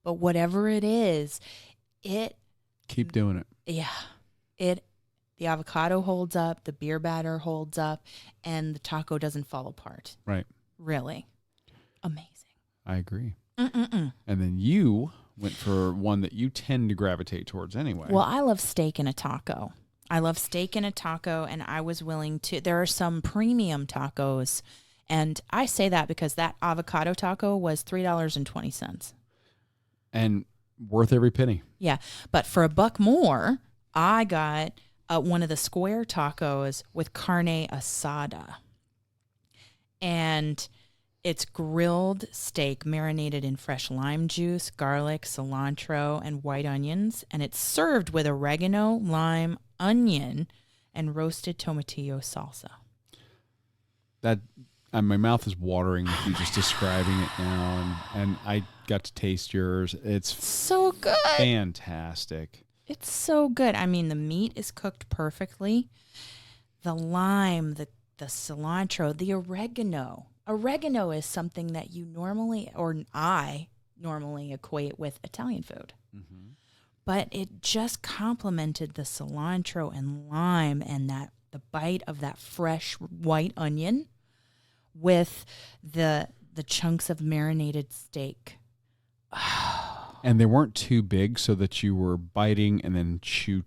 but whatever it is, keep doing it. Yeah. The avocado holds up, the beer batter holds up, and the taco doesn't fall apart. Right. Really. Amazing. I agree. And then you went for one that you tend to gravitate towards anyway. Well, I love steak in a taco. And I was willing to. There are some premium tacos, and I say that because that avocado taco was $3.20. And worth every penny. Yeah, but for $1 more, I got one of the square tacos with carne asada. And It's grilled steak marinated in fresh lime juice, garlic, cilantro, and white onions, and it's served with oregano, lime, onion, and roasted tomatillo salsa. That my mouth is watering with you just describing it now, and I got to taste yours. It's so good. Fantastic. It's so good. I mean, the meat is cooked perfectly. The lime, the cilantro, the oregano. Oregano is something that you normally, or I normally equate with Italian food. Mm-hmm. But it just complemented the cilantro and lime and the bite of that fresh white onion with the chunks of marinated steak. And they weren't too big so that you were biting and then chew,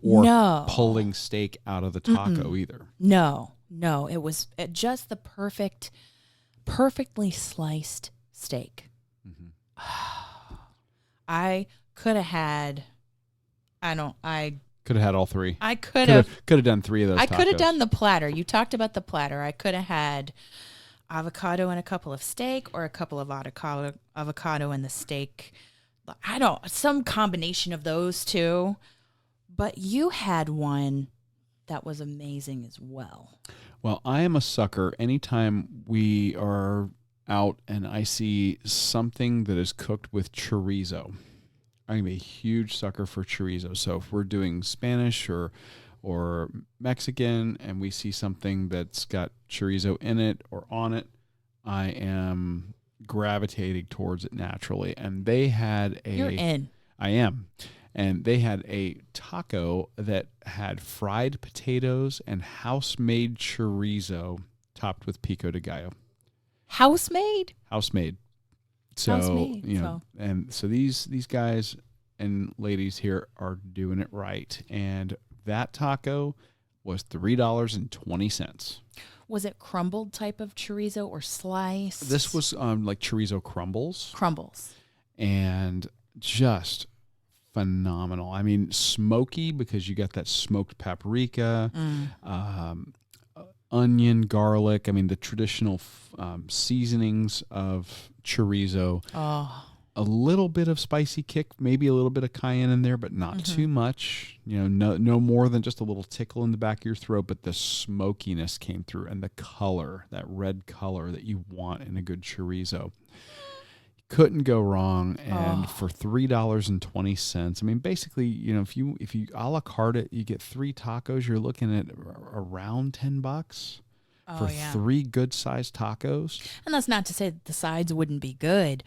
or pulling steak out of the taco either. No. It was just the perfectly sliced steak. Mm-hmm. I could have had, could have had all three. I could have done three of those. I tacos. could have done the platter. You talked about the platter. I could have had avocado and a couple of steak, or a couple of avocado and the steak. Some combination of those two. But you had one that was amazing as well. Well, I am a sucker. Anytime we are out and I see something that is cooked with chorizo, I'm going to be a huge sucker for chorizo. So if we're doing Spanish or Mexican and we see something that's got chorizo in it or on it, I am gravitating towards it naturally. And they had You're in. I am. And they had a taco that had fried potatoes and house-made chorizo topped with pico de gallo. House-made? House-made. So, and so these guys and ladies here are doing it right. And that taco was $3.20. Was it crumbled type of chorizo or sliced? This was like chorizo crumbles. Crumbles. And just phenomenal. I mean, smoky because you got that smoked paprika, onion, garlic. I mean, the traditional seasonings of chorizo. Oh. A little bit of spicy kick, maybe a little bit of cayenne in there, but not too much. No more than just a little tickle in the back of your throat, but the smokiness came through, and the color, that red color that you want in a good chorizo. Couldn't go wrong. And for $3.20, I mean, basically, if you a la carte it, you get 3 tacos, you're looking at around $10 for 3 good sized tacos. And that's not to say that the sides wouldn't be good,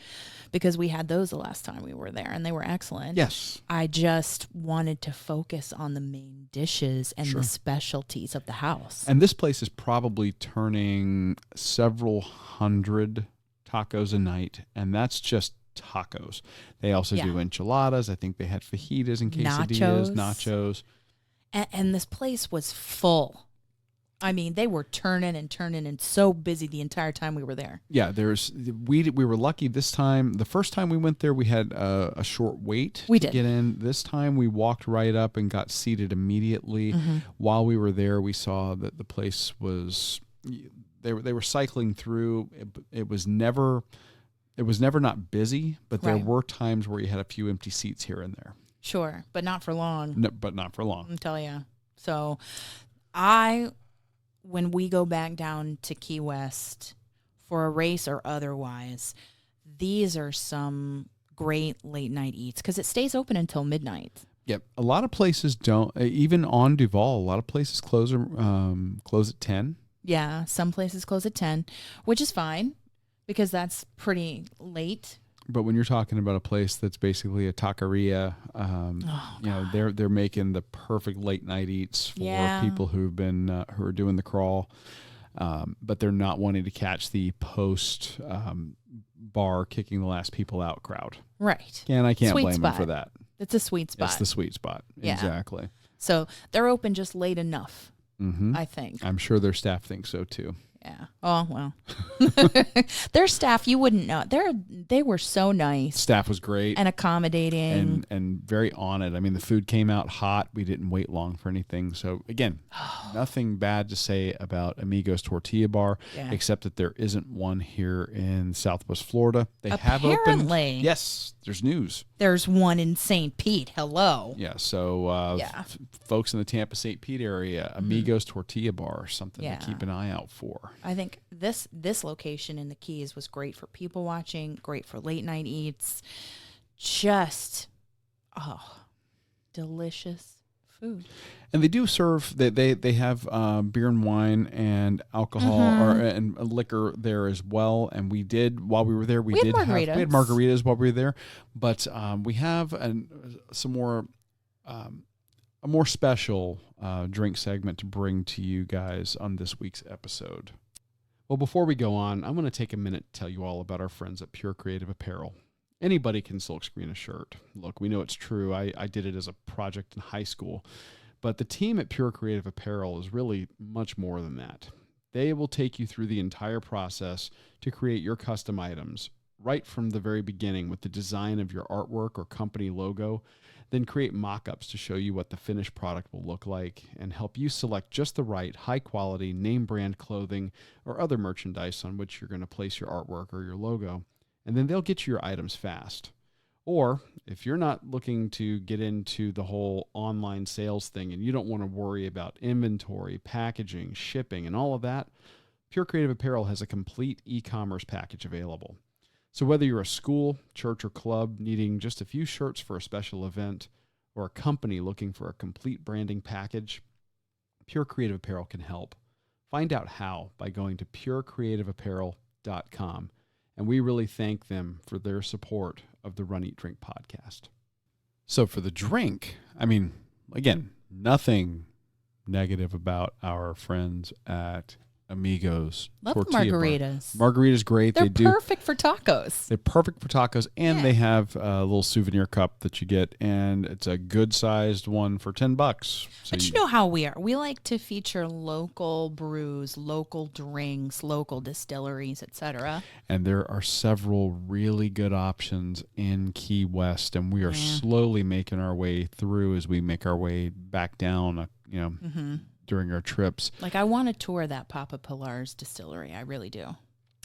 because we had those the last time we were there and they were excellent. Yes. I just wanted to focus on the main dishes and the specialties of the house. And this place is probably turning several hundred tacos a night, and that's just tacos. They also do enchiladas. I think they had fajitas and quesadillas, nachos. And this place was full. I mean, they were turning and so busy the entire time we were there. Yeah, we were lucky this time. The first time we went there, we had a short wait to get in. This time we walked right up and got seated immediately. Mm-hmm. While we were there, we saw that the place was... They were cycling through. It was never not busy, but there were times where you had a few empty seats here and there. Sure, but not for long. No, but not for long. I'll tell you. So, when we go back down to Key West for a race or otherwise, these are some great late night eats because it stays open until midnight. Yep. A lot of places don't. Even on Duval, a lot of places close at 10. Yeah, some places close at 10, which is fine because that's pretty late. But when you're talking about a place that's basically a taqueria, they're making the perfect late night eats for people who've been who are doing the crawl, but they're not wanting to catch the post bar kicking the last people out crowd. Right. And I can't blame them for that. It's a sweet spot. It's the sweet spot. Yeah. Exactly. So they're open just late enough. Mm-hmm. I think. I'm sure their staff thinks so too. Yeah. Oh, well. Their staff, you wouldn't know. They were so nice. Staff was great. And accommodating. And very on it. I mean, the food came out hot. We didn't wait long for anything. So, again, nothing bad to say about Amigos Tortilla Bar, except that there isn't one here in Southwest Florida. They have opened. Yes, there's news. There's one in St. Pete. Hello. Yeah, so folks in the Tampa-St. Pete area, Amigos Tortilla Bar, something to keep an eye out for. I think this location in the Keys was great for people watching, great for late night eats. Just delicious food. And they do serve. They have beer and wine and alcohol and liquor there as well. And we did while we were there. We had margaritas while we were there. But we have a more special drink segment to bring to you guys on this week's episode. Well, before we go on, I'm going to take a minute to tell you all about our friends at Pure Creative Apparel. Anybody can silkscreen a shirt. Look, we know it's true. I did it as a project in high school. But the team at Pure Creative Apparel is really much more than that. They will take you through the entire process to create your custom items, right from the very beginning with the design of your artwork or company logo, then create mock-ups to show you what the finished product will look like and help you select just the right high-quality name brand clothing or other merchandise on which you're going to place your artwork or your logo. And then they'll get you your items fast. Or if you're not looking to get into the whole online sales thing and you don't want to worry about inventory, packaging, shipping, and all of that, Pure Creative Apparel has a complete e-commerce package available. So whether you're a school, church, or club needing just a few shirts for a special event, or a company looking for a complete branding package, Pure Creative Apparel can help. Find out how by going to purecreativeapparel.com. And we really thank them for their support of the Run, Eat, Drink podcast. So for the drink, I mean, again, nothing negative about our friends at Amigos Tortilla Bar. Margaritas. Margaritas great. They're perfect for tacos. They're perfect for tacos, and they have a little souvenir cup that you get, and it's a good-sized one for $10. So but you know how we are. We like to feature local brews, local drinks, local distilleries, etc. And there are several really good options in Key West, and we are slowly making our way through as we make our way back down, during our trips. Like, I want to tour that Papa Pilar's distillery. I really do.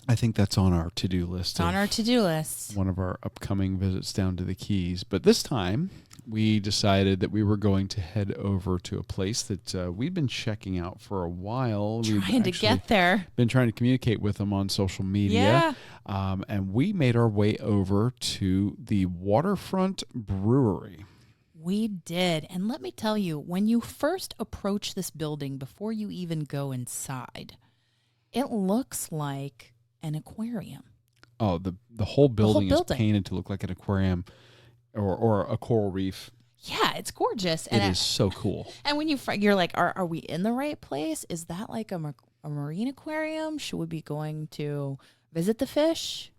I think that's on our to-do list. It's on our to-do list. One of our upcoming visits down to the Keys. But this time, we decided that we were going to head over to a place that we've been checking out for a while. Trying to get there. Been trying to communicate with them on social media. Yeah. And we made our way over to the Waterfront Brewery. We did. And let me tell you, when you first approach this building, before you even go inside, it looks like an aquarium. Oh, the whole building is painted to look like an aquarium or a coral reef. Yeah, it's gorgeous. It is so cool. And when you're like, are we in the right place? Is that like a marine aquarium? Should we be going to visit the fish?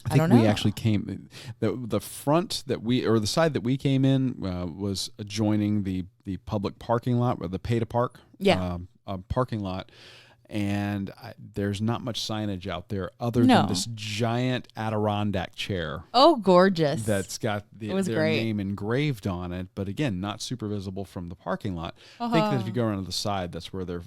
I think we actually came, the front that the side that we came in was adjoining the public parking lot, or the pay to park parking lot. And there's not much signage out there other than this giant Adirondack chair. Oh, gorgeous. That's got their name engraved on it. But again, not super visible from the parking lot. I think that if you go around to the side, that's where their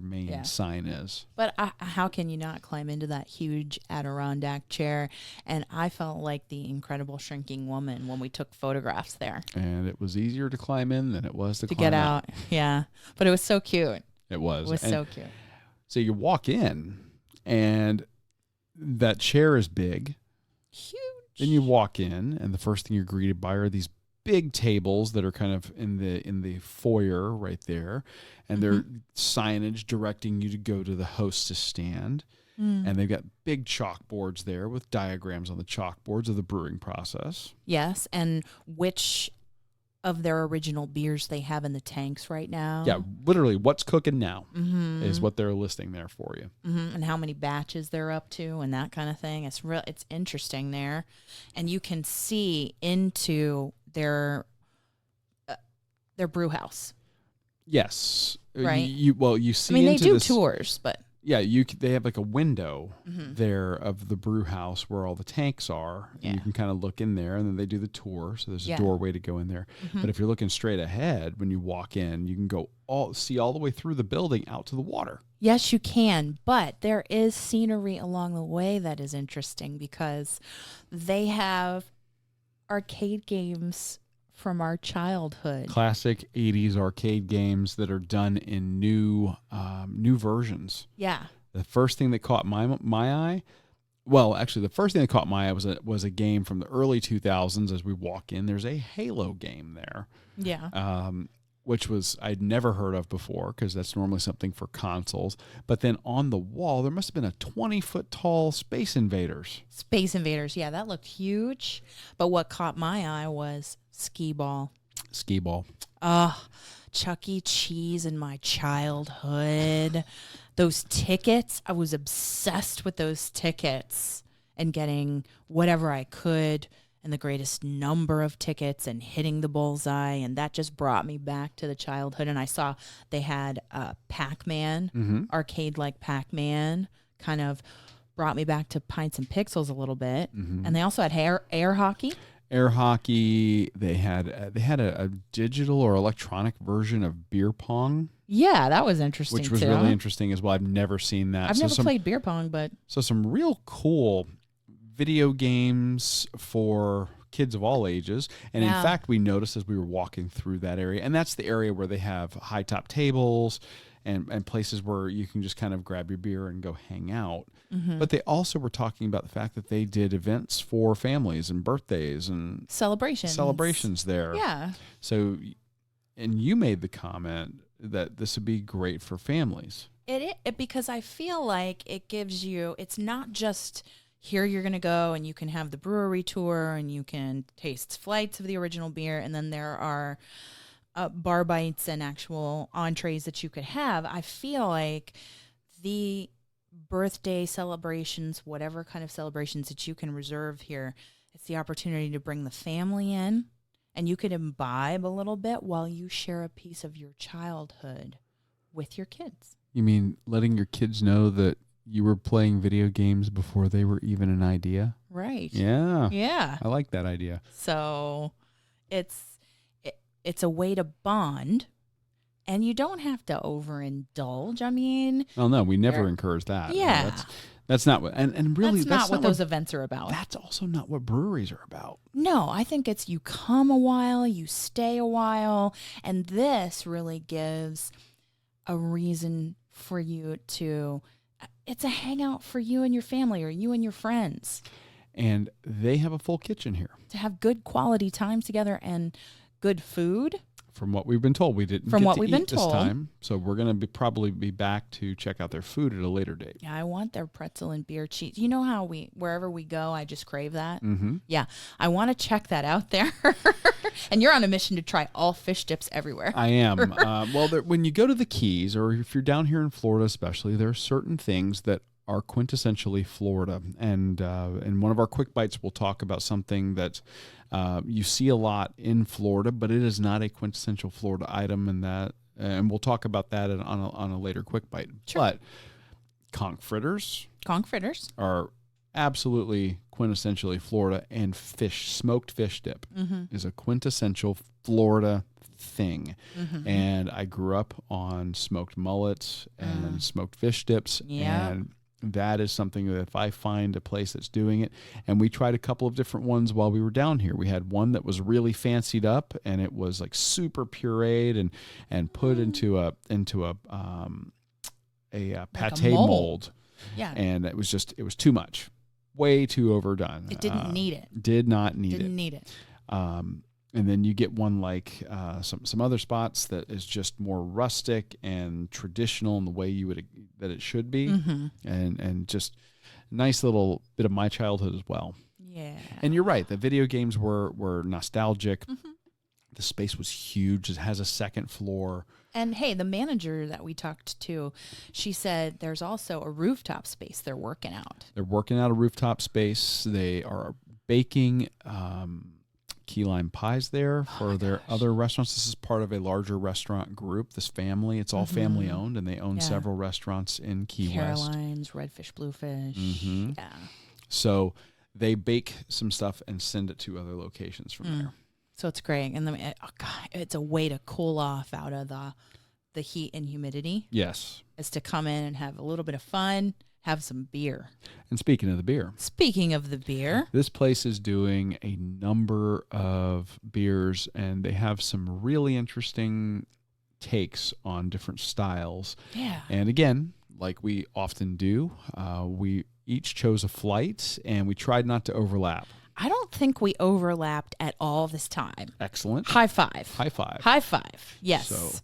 main sign is. But how can you not climb into that huge Adirondack chair? And I felt like the Incredible Shrinking Woman when we took photographs there. And it was easier to climb in than it was to climb get out. Yeah. But it was so cute. It was. So cute. So you walk in, and that chair is big. Huge. Then you walk in, and the first thing you're greeted by are these big tables that are kind of in the foyer right there, and they're signage directing you to go to the hostess stand. And they've got big chalkboards there with diagrams on the chalkboards of the brewing process. Yes, and which of their original beers they have in the tanks right now. Yeah, literally what's cooking now is what they're listing there for you. And how many batches they're up to and that kind of thing. It's interesting there. And you can see into their brew house. Yes. Right? You see they do this, tours, but... Yeah, they have like a window there of the brew house where all the tanks are. And you can kind of look in there, and then they do the tour. So there's a doorway to go in there. But if you're looking straight ahead when you walk in, you can see all the way through the building out to the water. Yes, you can. But there is scenery along the way that is interesting because they have arcade games from our childhood. Classic 80s arcade games that are done in new versions. Yeah. The first thing that caught my eye, well, actually the first thing that caught my eye was a game from the early 2000s. As we walk in, there's a Halo game there. Yeah. Which I'd never heard of before because that's normally something for consoles. But then on the wall, there must have been a 20-foot tall Space Invaders. Space Invaders, yeah, that looked huge. But what caught my eye was skee ball. Skee ball. Chuck E. Cheese in my childhood. Those tickets, I was obsessed with those tickets and getting whatever I could and the greatest number of tickets and hitting the bullseye. And that just brought me back to the childhood. And I saw they had Pac-Man, arcade like Pac-Man, kind of brought me back to Pints and Pixels a little bit. And they also had air hockey. Air hockey. They had a digital or electronic version of beer pong. Yeah, that was interesting which was too. really interesting as well. I've never seen that. I've never played beer pong, but so some real cool video games for kids of all ages. And in fact, we noticed as we were walking through that area, and that's the area where they have high top tables and places where you can just kind of grab your beer and go hang out. But they also were talking about the fact that they did events for families and birthdays and celebrations there. Yeah. So, and you made the comment that this would be great for families. It because I feel like it gives you, it's not just here you're going to go and you can have the brewery tour and you can taste flights of the original beer, and then there are bar bites and actual entrees that you could have. I feel like the birthday celebrations, whatever kind of celebrations that you can reserve here, it's the opportunity to bring the family in and you could imbibe a little bit while you share a piece of your childhood with your kids. You mean letting your kids know that you were playing video games before they were even an idea? Right. Yeah. Yeah. I like that idea. So it's a way to bond, and you don't have to overindulge. I mean, oh no, we never encourage that. Yeah. No, that's not what, and really that's not what those events are about. That's also not what breweries are about. No, I think it's you come a while, you stay a while, and this really gives a reason for you to, it's a hangout for you and your family or you and your friends. And they have a full kitchen here. To have good quality time together and good food. From what we've been told, we didn't From get what to we've eat been this told. time, so we're going to probably be back to check out their food at a later date. Yeah, I want their pretzel and beer cheese. You know how wherever we go, I just crave that? Mm-hmm. Yeah, I want to check that out there. And you're on a mission to try all fish dips everywhere. I am. When you go to the Keys, or if you're down here in Florida especially, there are certain things that are quintessentially Florida. And in one of our quick bites, we'll talk about something that you see a lot in Florida, but it is not a quintessential Florida item, and we'll talk about that on a later quick bite. Sure. But conch fritters are absolutely quintessentially Florida, and smoked fish dip is a quintessential Florida thing. And I grew up on smoked mullets and smoked fish dips, and that is something that if I find a place that's doing it, and we tried a couple of different ones while we were down here. We had one that was really fancied up, and it was like super pureed and put into a pate mold. Yeah. And it was too much. Way too overdone. It didn't need it. Did not need it. Didn't need it. And then you get one like some other spots that is just more rustic and traditional in the way that it should be, and just nice little bit of my childhood as well. Yeah. And you're right. The video games were nostalgic. The space was huge. It has a second floor. And hey, the manager that we talked to, she said there's also a rooftop space they're working out. They're working out a rooftop space. They are baking key lime pies there for their other restaurants. This is part of a larger restaurant group, this family. It's all family owned, and they own several restaurants in Key West. Caroline's, Redfish, Bluefish. Yeah. So they bake some stuff and send it to other locations from there. So it's great. And then, it's a way to cool off out of the heat and humidity. Yes. Is to come in and have a little bit of fun, have some beer. And speaking of the beer. This place is doing a number of beers, and they have some really interesting takes on different styles. Yeah. And again, like we often do, we each chose a flight, and we tried not to overlap. I don't think we overlapped at all this time. Excellent. High five. High five. High five. Yes. So,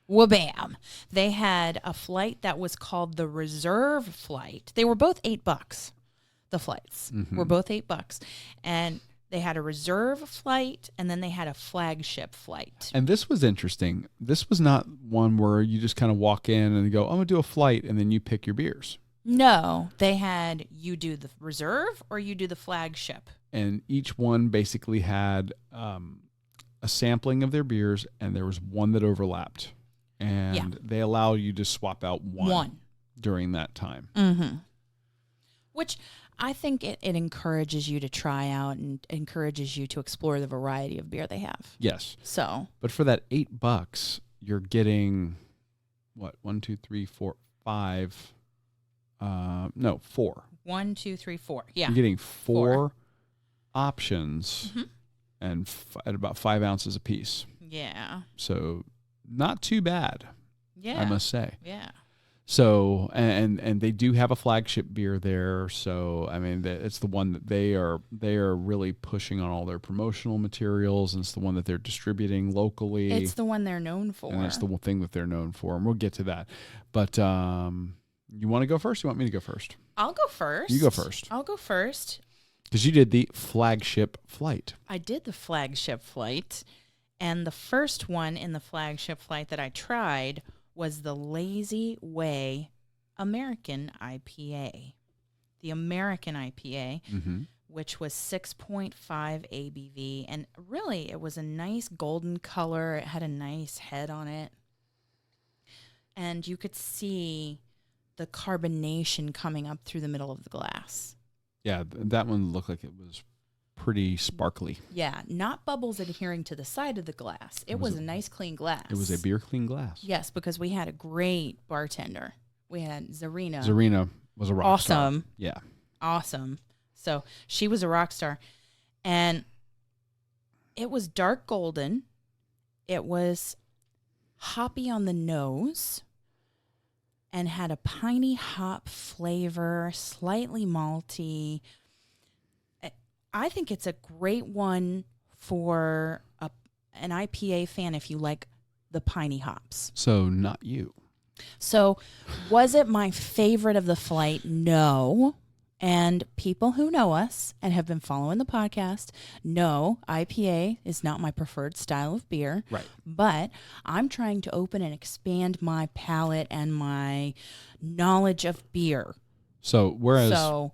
Wha-bam. They had a flight that was called the Reserve Flight. They were both $8. The flights were both $8. And they had a reserve flight, and then they had a flagship flight. And this was interesting. This was not one where you just kind of walk in and go, I'm going to do a flight, and then you pick your beers. No, they had you do the reserve or you do the flagship. And each one basically had a sampling of their beers, and there was one that overlapped. And they allow you to swap out one during that time. Mm-hmm. Which I think it encourages you to try out and encourages you to explore the variety of beer they have. Yes. So, but for that $8, you're getting what? 1, 2, 3, 4, 5. No, 4. 1, 2, 3, 4. Yeah. You're getting four options and at about 5 ounces a piece. Yeah. So not too bad. Yeah. I must say. Yeah. So, and they do have a flagship beer there. So, I mean, it's the one that they are really pushing on all their promotional materials, and it's the one that they're distributing locally. It's the one they're known for. And it's the thing that they're known for, and we'll get to that. But you want to go first? You want me to go first? I'll go first. You go first. I'll go first. Because you did the flagship flight. I did the flagship flight, and the first one in the flagship flight that I tried was the Lazy Way American IPA. The American IPA, which was 6.5 ABV. And really, it was a nice golden color. It had a nice head on it. And you could see the carbonation coming up through the middle of the glass. Yeah, that one looked like it was pretty sparkly. Yeah, not bubbles adhering to the side of the glass. It was a nice, clean glass. It was a beer clean glass. Yes, because we had a great bartender. We had Zarina. Zarina was a rock star. Awesome. Yeah. Awesome. So she was a rock star. And it was dark golden. It was hoppy on the nose and had a piney hop flavor, slightly malty. I think it's a great one for an IPA fan if you like the piney hops. So not you. So was it my favorite of the flight? No. And people who know us and have been following the podcast know IPA is not my preferred style of beer. Right. But I'm trying to open and expand my palate and my knowledge of beer. So whereas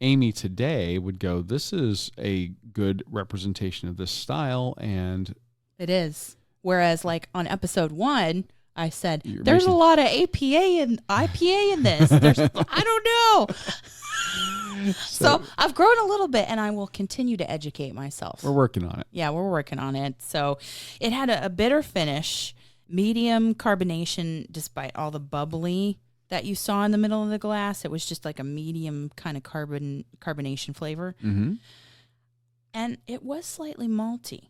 Amy today would go, this is a good representation of this style, and it is. Whereas like on episode 1, I said, there's a lot of APA and IPA in this. I don't know. So I've grown a little bit, and I will continue to educate myself. We're working on it. Yeah, we're working on it. So it had a bitter finish, medium carbonation, despite all the bubbly that you saw in the middle of the glass. It was just like a medium kind of carbonation flavor. Mm-hmm. And it was slightly malty.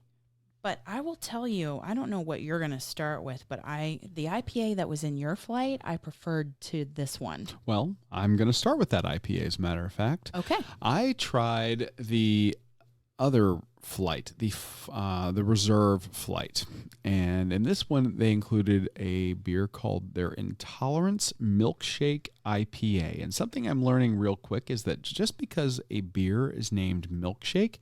But I will tell you, I don't know what you're going to start with, but the IPA that was in your flight, I preferred to this one. Well, I'm going to start with that IPA, as a matter of fact. Okay. I tried the other flight, the reserve flight. And in this one, they included a beer called their Intolerance Milkshake IPA. And something I'm learning real quick is that just because a beer is named milkshake,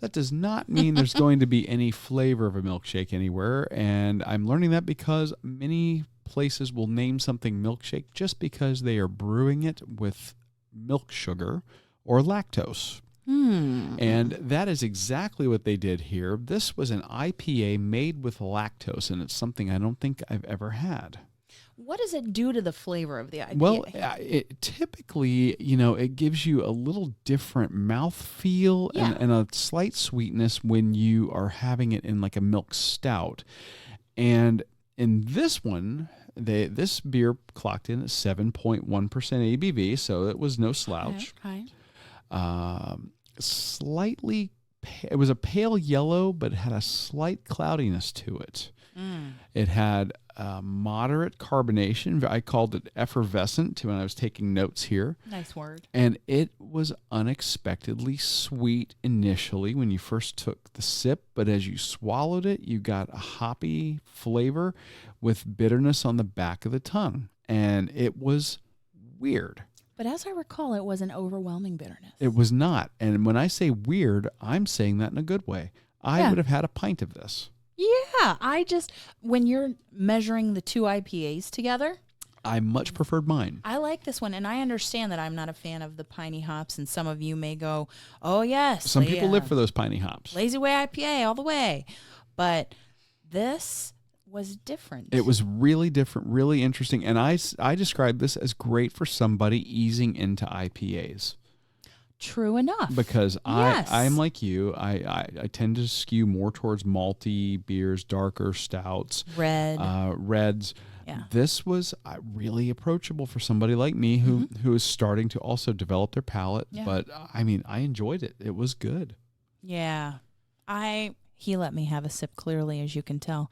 that does not mean there's going to be any flavor of a milkshake anywhere. And I'm learning that because many places will name something milkshake just because they are brewing it with milk sugar or lactose. And that is exactly what they did here. This was an IPA made with lactose, and it's something I don't think I've ever had. What does it do to the flavor of the IPA? Well, it typically, it gives you a little different mouthfeel and a slight sweetness when you are having it in like a milk stout. And in this one, this beer clocked in at 7.1% ABV, so it was no slouch. Okay. Slightly, it was a pale yellow, but it had a slight cloudiness to it. It had moderate carbonation. I called it effervescent when I was taking notes here. Nice word. And it was unexpectedly sweet initially when you first took the sip, but as you swallowed it, you got a hoppy flavor with bitterness on the back of the tongue. And it was weird. But as I recall, it was an overwhelming bitterness. It was not. And when I say weird, I'm saying that in a good way. I would have had a pint of this. Yeah, when you're measuring the two IPAs together, I much preferred mine. I like this one, and I understand that I'm not a fan of the piney hops, and some of you may go, oh, yes. Some people live for those piney hops. Lazy Way IPA all the way. But this was different. It was really different, really interesting, and I describe this as great for somebody easing into IPAs. True enough. Because I'm like you. I tend to skew more towards malty beers, darker stouts, reds. Yeah. This was really approachable for somebody like me who is starting to also develop their palate. Yeah. But I mean, I enjoyed it. It was good. Yeah. He let me have a sip, clearly, as you can tell.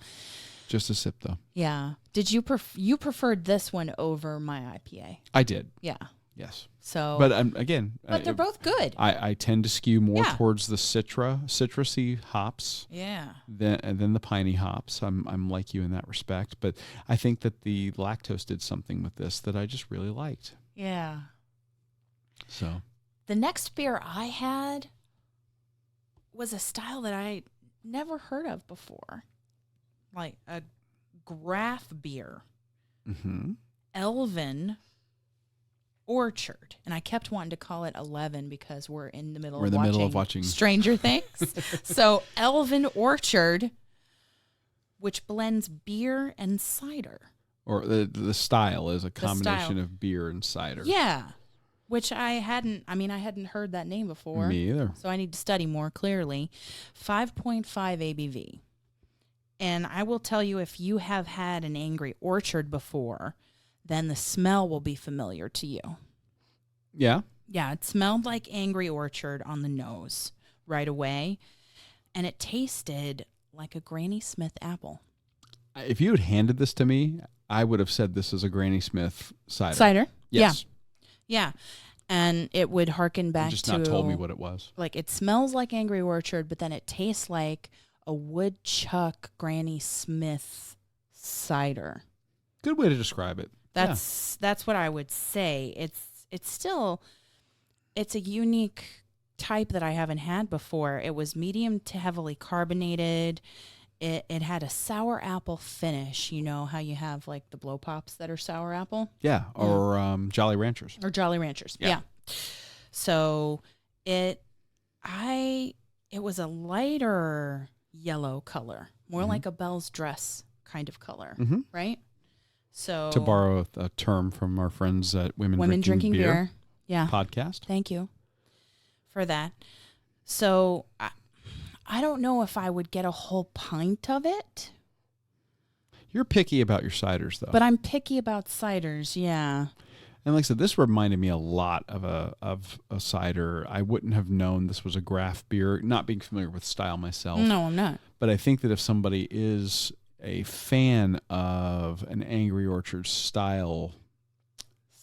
Just a sip, though. Yeah. Did you you preferred this one over my IPA? I did. Yeah. Yes. So, but again, they're both good. I tend to skew more towards the citrusy hops. Yeah. Than the piney hops. I'm like you in that respect, but I think that the lactose did something with this that I just really liked. Yeah. So, the next beer I had was a style that I never heard of before, like a Graf beer. Elven Orchard, and I kept wanting to call it 11 because we're in the middle of watching Stranger Things. So Elven Orchard, which blends beer and cider. Or the style is a combination of beer and cider. Yeah, which I hadn't heard that name before. Me either. So I need to study more clearly. 5.5 ABV. And I will tell you, if you have had an Angry Orchard before, then the smell will be familiar to you. Yeah? Yeah, it smelled like Angry Orchard on the nose right away, and it tasted like a Granny Smith apple. If you had handed this to me, I would have said this is a Granny Smith cider. Cider? Yes. Yeah. And it would harken back just not told me what it was. Like, it smells like Angry Orchard, but then it tastes like a woodchuck Granny Smith cider. Good way to describe it. That's what I would say. It's a unique type that I haven't had before. It was medium to heavily carbonated. It had a sour apple finish. You know how you have like the blow pops that are sour apple? Yeah, or Jolly Ranchers. Or Jolly Ranchers. Yeah. So it was a lighter yellow color, more like a Belle's dress kind of color, right? So, to borrow a term from our friends at Women Drinking Beer podcast. Thank you for that. So I don't know if I would get a whole pint of it. You're picky about your ciders, though. But I'm picky about ciders, yeah. And like I said, this reminded me a lot of a cider. I wouldn't have known this was a Graf beer, not being familiar with style myself. No, I'm not. But I think that if somebody is a fan of an Angry Orchard style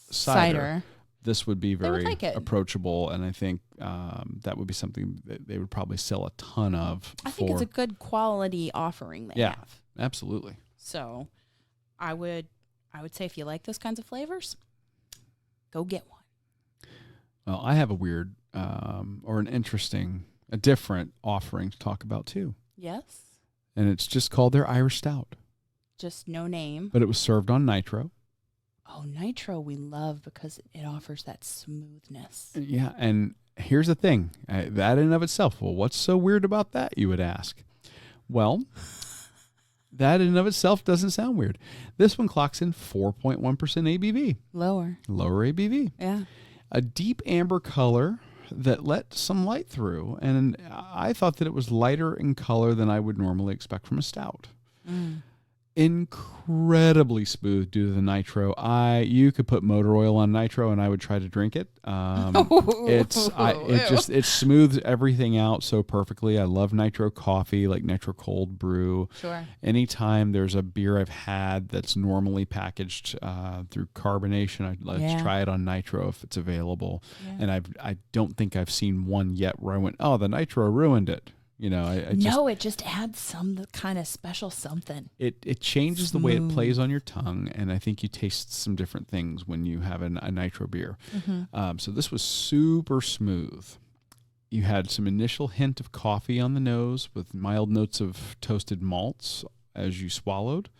cider, this would be very approachable, and I think that would be something that they would probably sell a ton of. I think it's a good quality offering they have. Absolutely. So I would say if you like those kinds of flavors, go get one. Well, I have a weird a different offering to talk about too. Yes. And it's just called their Irish Stout. Just no name. But it was served on nitro. Oh, nitro we love because it offers that smoothness. Yeah, and here's the thing. That in and of itself, well, what's so weird about that, you would ask? Well, that in and of itself doesn't sound weird. This one clocks in 4.1% ABV. Lower ABV. Yeah. A deep amber color that let some light through. And I thought that it was lighter in color than I would normally expect from a stout. Incredibly smooth due to the nitro. You could put motor oil on nitro and I would try to drink it. It smooths everything out so perfectly. I love nitro coffee, like nitro cold brew. Sure. Anytime there's a beer I've had that's normally packaged through carbonation, let's try it on nitro if it's available. Yeah. And I don't think I've seen one yet where I went, oh, the nitro ruined it. You know, it just adds some kind of special something. It changes the way it plays on your tongue, and I think you taste some different things when you have a nitro beer. So this was super smooth. You had some initial hint of coffee on the nose with mild notes of toasted malts as you swallowed,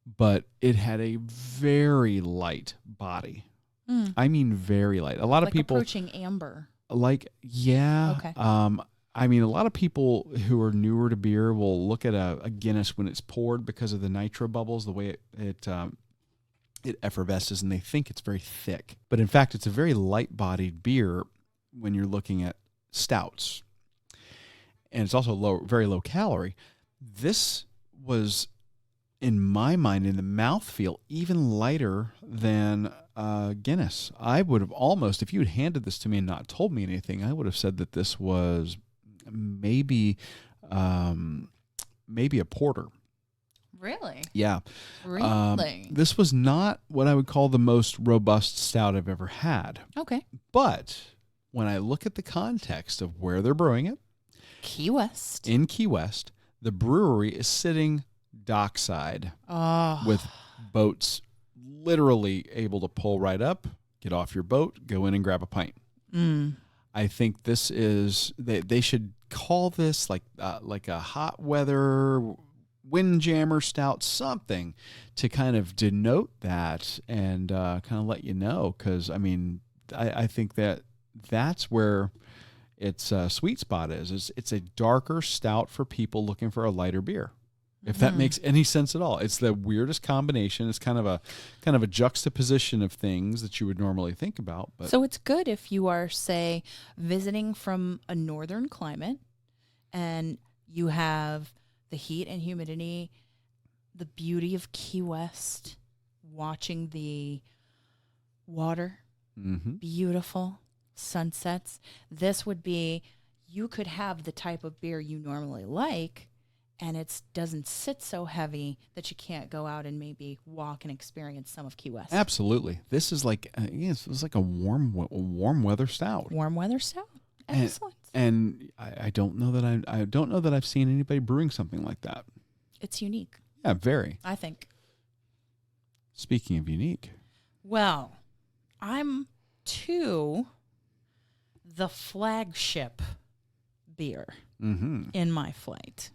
but it had a very light body. I mean, very light. A lot of people approaching amber. Okay. I mean, a lot of people who are newer to beer will look at a Guinness when it's poured because of the nitro bubbles, the way it effervesces, and they think it's very thick. But in fact, it's a very light-bodied beer when you're looking at stouts. And it's also very low calorie. This was, in my mind, in the mouthfeel, even lighter than Guinness. I would have almost, if you had handed this to me and not told me anything, I would have said that this was maybe a porter. Really? Yeah. Really? This was not what I would call the most robust stout I've ever had. Okay. But when I look at the context of where they're brewing it, Key West. In Key West, the brewery is sitting dockside with boats literally able to pull right up, get off your boat, go in and grab a pint. I think this is they should call this like a hot weather windjammer stout, something to kind of denote that and kind of let you know, because I mean I think that's where its sweet spot is. It's a darker stout for people looking for a lighter beer. If that makes any sense at all. It's the weirdest combination. It's kind of a juxtaposition of things that you would normally think about. But so it's good if you are, say, visiting from a northern climate and you have the heat and humidity, the beauty of Key West, watching the water, beautiful sunsets. This would be, you could have the type of beer you normally like, and it doesn't sit so heavy that you can't go out and maybe walk and experience some of Key West. Absolutely. This is like it's like a warm weather stout. Warm weather stout. Excellent. And I don't know that I've seen anybody brewing something like that. It's unique. Yeah, very. I think. Speaking of unique. Well, I'm to the flagship beer in my flight.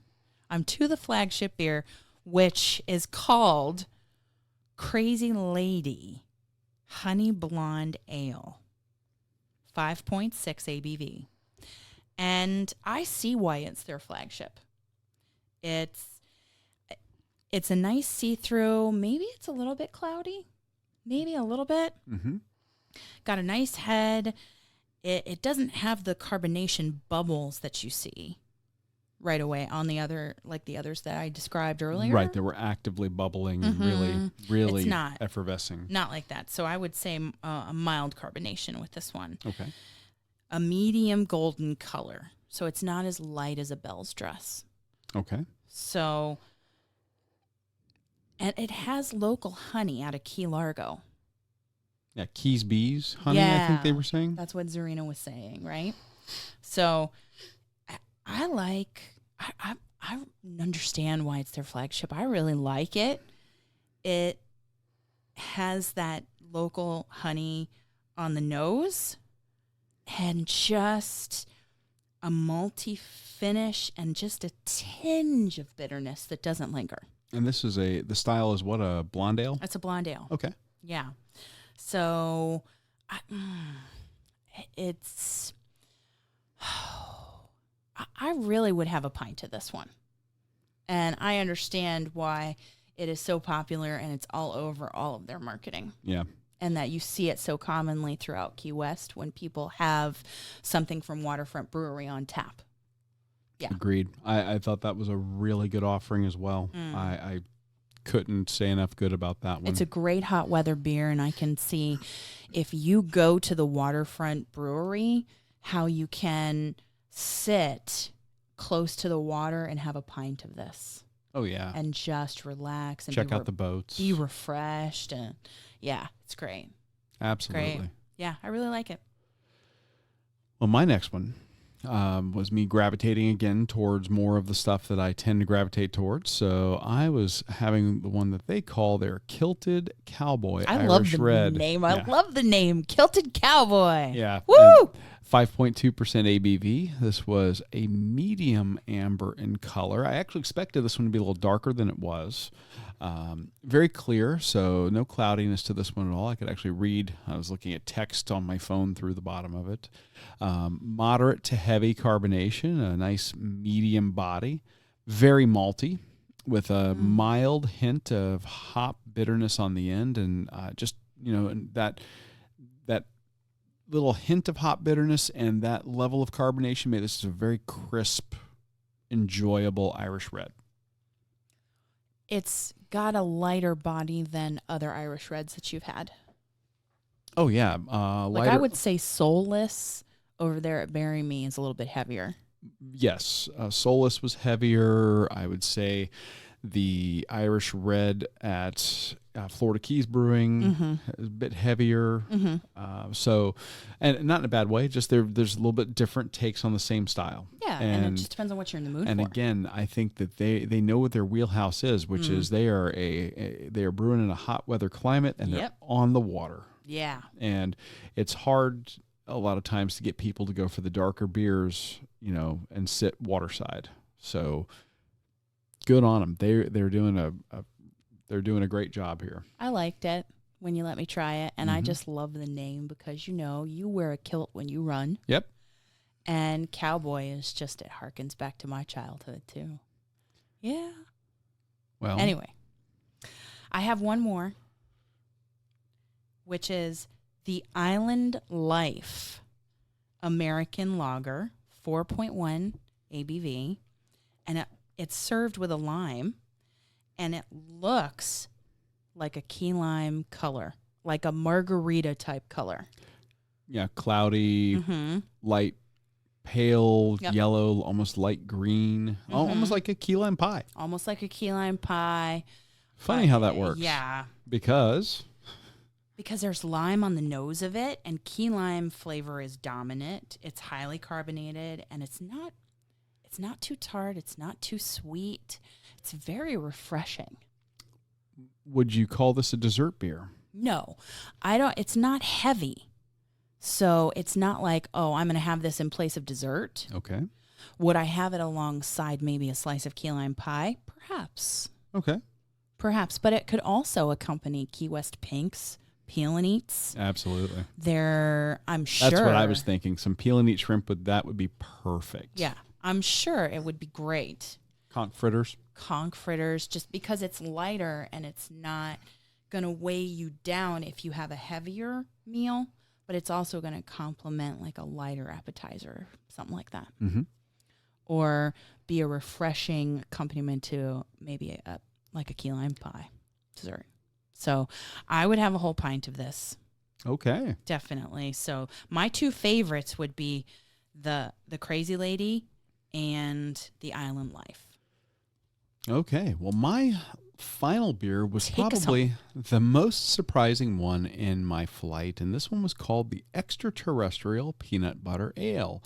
I'm to the flagship beer, which is called Crazy Lady Honey Blonde Ale, 5.6 ABV. And I see why it's their flagship. It's a nice see-through. Maybe it's a little bit cloudy. Maybe a little bit. Got a nice head. It doesn't have the carbonation bubbles that you see right away on the others that I described earlier. Right, they were actively bubbling and really effervescing. Not like that. So I would say a mild carbonation with this one. Okay. A medium golden color. So it's not as light as a Bell's Dress. Okay. So, and it has local honey out of Key Largo. Yeah, Keys Bees honey, I think they were saying. That's what Zarina was saying, right? So I understand why it's their flagship. I really like it. It has that local honey on the nose and just a malty finish and just a tinge of bitterness that doesn't linger. And this is the style is what, a blonde ale? It's a blonde ale. Okay. Yeah. So it's I really would have a pint of this one. And I understand why it is so popular and it's all over all of their marketing. Yeah. And that you see it so commonly throughout Key West when people have something from Waterfront Brewery on tap. Yeah. Agreed. I thought that was a really good offering as well. I couldn't say enough good about that one. It's a great hot weather beer, and I can see if you go to the Waterfront Brewery, how you can sit close to the water and have a pint of this. Oh, yeah. And just relax and check out the boats. Be refreshed. And yeah, it's great. Absolutely. Great. Yeah, I really like it. Well, my next one was me gravitating again towards more of the stuff that I tend to gravitate towards. So I was having the one that they call their Kilted Cowboy I Irish love the Red. name. I love the name. Kilted Cowboy. Yeah. Woo! 5.2% ABV. This was a medium amber in color. I actually expected this one to be a little darker than it was. Very clear, so no cloudiness to this one at all. I could actually read. I was looking at text on my phone through the bottom of it. Moderate to heavy carbonation, a nice medium body. Very malty with a mild hint of hop bitterness on the end, and just, and that little hint of hop bitterness and that level of carbonation made this a very crisp, enjoyable Irish Red. It's got a lighter body than other Irish Reds that you've had. Oh, yeah. I would say Soulless over there at Bury Me is a little bit heavier. Yes. Soulless was heavier. I would say the Irish Red at Florida Keys Brewing is a bit heavier. So, and not in a bad way, just there's a little bit different takes on the same style. Yeah, and it just depends on what you're in the mood for. And again, I think that they know what their wheelhouse is, which is they are brewing in a hot weather climate and they're on the water. Yeah. And it's hard a lot of times to get people to go for the darker beers, and sit waterside. So good on them. They're doing a great job here. I liked it when you let me try it, and I just love the name because you wear a kilt when you run. Yep. And cowboy is just, it harkens back to my childhood too. Yeah. Well. Anyway, I have one more, which is the Island Life American Lager, 4.1 ABV, and it's served with a lime, and it looks like a key lime color, like a margarita type color. Yeah, cloudy, light, pale yellow, almost light green, almost like a key lime pie. Almost like a key lime pie. Funny how that works. Yeah. Because there's lime on the nose of it, and key lime flavor is dominant. It's highly carbonated, and it's not too tart. It's not too sweet. It's very refreshing. Would you call this a dessert beer? No, I don't. It's not heavy. So it's not like, oh, I'm going to have this in place of dessert. Okay. Would I have it alongside maybe a slice of key lime pie? Perhaps. Okay. Perhaps. But it could also accompany Key West Pinks, peel and eats. Absolutely. I'm sure. That's what I was thinking. Some peel and eat shrimp would be perfect. Yeah. I'm sure it would be great. Conch fritters. Conch fritters, just because it's lighter and it's not going to weigh you down if you have a heavier meal, but it's also going to complement like a lighter appetizer, something like that. Or be a refreshing accompaniment to maybe like a key lime pie dessert. So I would have a whole pint of this. Okay. Definitely. So my two favorites would be the Crazy Lady and the Island Life. Okay. Well, my final beer was probably the most surprising one in my flight, and this one was called the Extraterrestrial Peanut Butter Ale.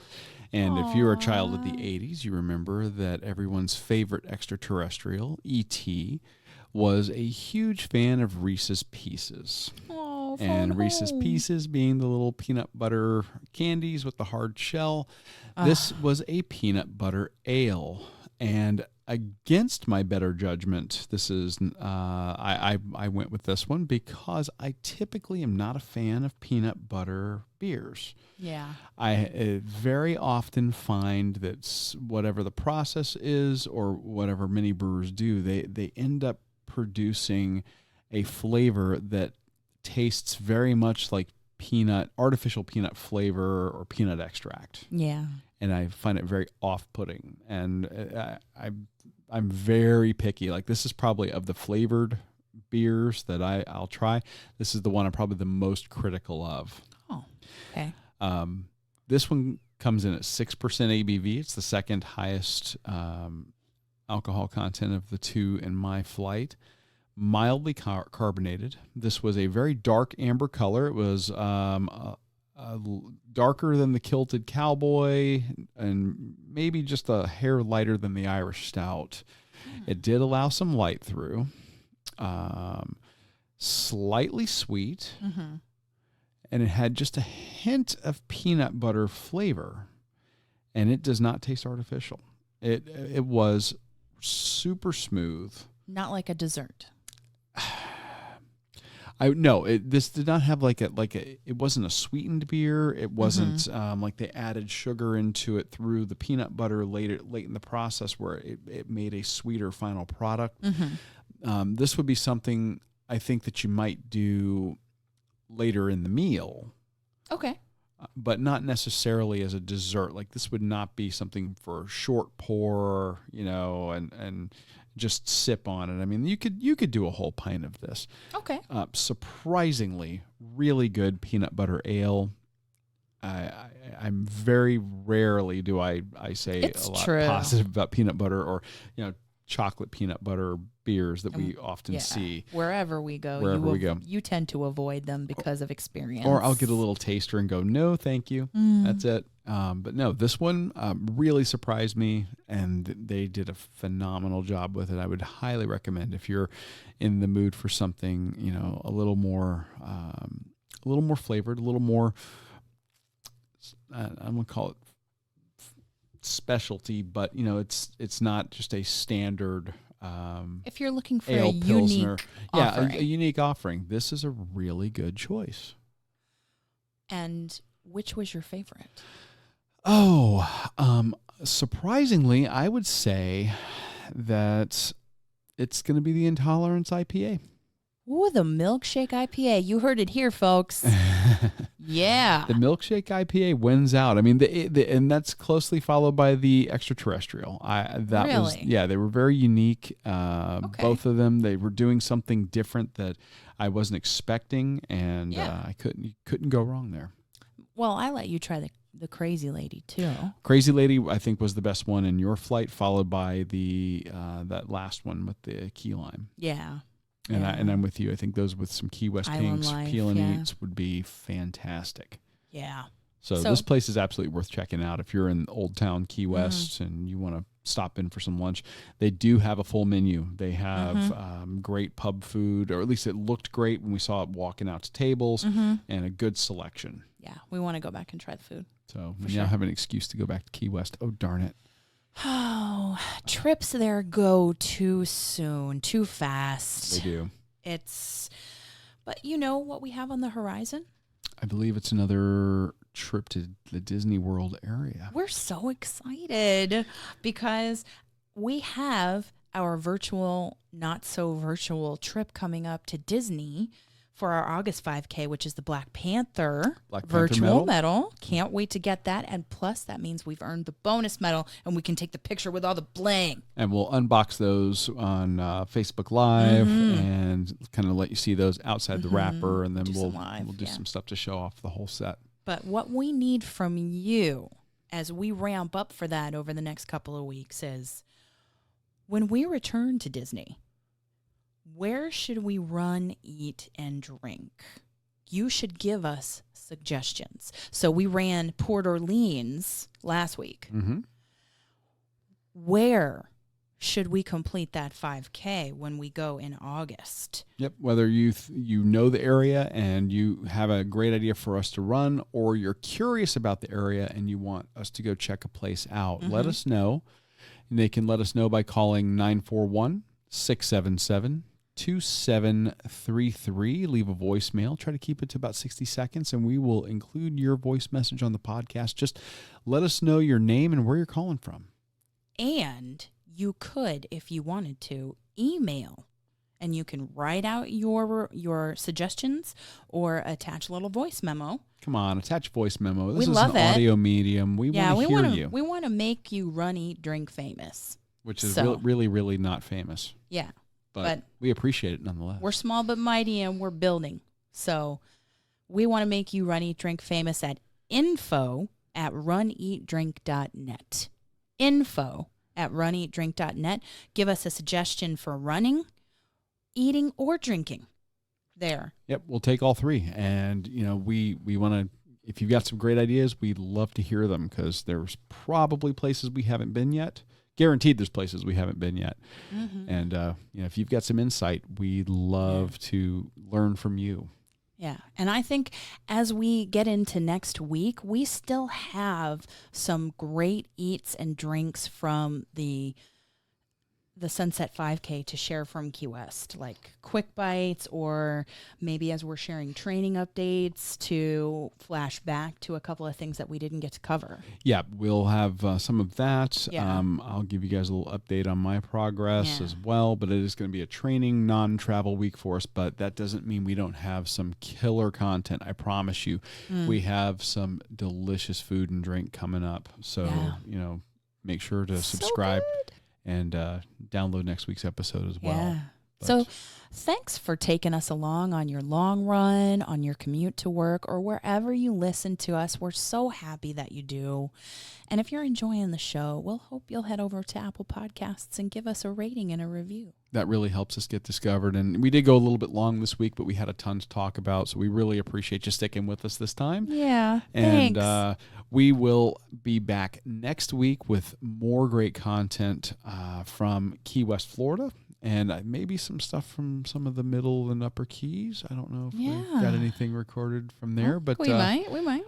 And if you're a child of the 80s, you remember that everyone's favorite extraterrestrial, E.T., was a huge fan of Reese's Pieces. Oh, and Reese's Pieces being the little peanut butter candies with the hard shell. This was a peanut butter ale. And against my better judgment, this is I went with this one because I typically am not a fan of peanut butter beers. Yeah. I very often find that whatever the process is or whatever many brewers do, they end up producing a flavor that tastes very much like artificial peanut flavor or peanut extract. Yeah. And I find it very off-putting. And I'm very picky. Like, this is probably of the flavored beers that I'll try, this is the one I'm probably the most critical of. Oh, okay. This one comes in at 6% ABV. It's the second highest alcohol content of the two in my flight. Mildly carbonated. This was a very dark amber color. It was darker than the Kilted Cowboy and maybe just a hair lighter than the Irish Stout. It did allow some light through. Slightly sweet. Mm-hmm. And it had just a hint of peanut butter flavor. And it does not taste artificial. It was super smooth. Not like a dessert. This did not have it wasn't a sweetened beer. It wasn't like they added sugar into it through the peanut butter late in the process where it made a sweeter final product. Mm-hmm. This would be something I think that you might do later in the meal. Okay. But not necessarily as a dessert. Like, this would not be something for short pour, and just sip on it. I mean, you could do a whole pint of this. Okay. Surprisingly, really good peanut butter ale. I'm very rarely do I say it's a lot true. Positive about peanut butter or chocolate peanut butter beers that we often see. Wherever we go, you tend to avoid them because of experience. Or I'll get a little taster and go, no, thank you. That's it. But no, this one really surprised me, and they did a phenomenal job with it. I would highly recommend if you're in the mood for something, a little more flavored, a little more. I'm gonna call it specialty, but it's not just a standard. If you're looking for ale, a unique offering. a unique offering, this is a really good choice. And which was your favorite? Surprisingly, I would say that it's going to be the Intolerance IPA. Ooh, the milkshake IPA. You heard it here, folks. Yeah. The milkshake IPA wins out. I mean, and that's closely followed by the extraterrestrial. They were very unique. Okay. Both of them, they were doing something different that I wasn't expecting, and I couldn't go wrong there. Well, I let you try the Crazy Lady too. Crazy Lady, I think, was the best one in your flight, followed by the that last one with the key lime. Yeah. And I'm with you. I think those with some Key West pinks, peel and eats would be fantastic. Yeah. So this place is absolutely worth checking out. If you're in Old Town Key West and you want to stop in for some lunch, they do have a full menu. They have great pub food, or at least it looked great when we saw it walking out to tables, and a good selection. Yeah, we want to go back and try the food. So we now have an excuse to go back to Key West. Oh, darn it. Oh, trips there go too soon, too fast. They do. But you know what we have on the horizon? I believe it's another trip to the Disney World area. We're so excited because we have our virtual, not so virtual trip coming up to Disney for our August 5K, which is the Black Panther virtual medal. Can't wait to get that. And plus, that means we've earned the bonus medal and we can take the picture with all the bling. And we'll unbox those on Facebook Live and kind of let you see those outside the wrapper. And then we'll do some stuff to show off the whole set. But what we need from you as we ramp up for that over the next couple of weeks is when we return to Disney, where should we run, eat, and drink? You should give us suggestions. So we ran Port Orleans last week. Mm-hmm. Where should we complete that 5K when we go in August? Yep. Whether you know the area and you have a great idea for us to run, or you're curious about the area and you want us to go check a place out, let us know. And they can let us know by calling 941-677-2733. Leave a voicemail. Try to keep it to about 60 seconds, and we will include your voice message on the podcast. Just let us know your name and where you're calling from. And you could, if you wanted to, email. And you can write out your suggestions or attach a little voice memo. Come on, attach voice memo. This We is love an it. audio medium. We want to hear you. We want to make you run, eat, drink famous. Which is So. really, really not famous. Yeah. But we appreciate it nonetheless. We're small but mighty, and we're building. So we want to make you run, eat, drink famous at info@runeatdrink.net. Info@runeatdrink.net. Give us a suggestion for running, eating, or drinking. There. Yep, we'll take all three. And, we want to, if you've got some great ideas, we'd love to hear them because there's probably places we haven't been yet. Guaranteed there's places we haven't been yet. Mm-hmm. And, if you've got some insight, we'd love to learn from you. Yeah. And I think as we get into next week, we still have some great eats and drinks from the Sunset 5K to share from Key West, like quick bites, or maybe as we're sharing training updates to flash back to a couple of things that we didn't get to cover. Yeah, we'll have some of that. Yeah. I'll give you guys a little update on my progress as well, but it is going to be a training, non-travel week for us, but that doesn't mean we don't have some killer content. I promise you. We have some delicious food and drink coming up. So, make sure to subscribe. And download next week's episode as well. Yeah. So thanks for taking us along on your long run, on your commute to work, or wherever you listen to us. We're so happy that you do. And if you're enjoying the show, we'll hope you'll head over to Apple Podcasts and give us a rating and a review. That really helps us get discovered. And we did go a little bit long this week, but we had a ton to talk about. So we really appreciate you sticking with us this time. Yeah, and thanks. We will be back next week with more great content from Key West, Florida. And maybe some stuff from some of the middle and upper Keys. I don't know if we've got anything recorded from there. But we might.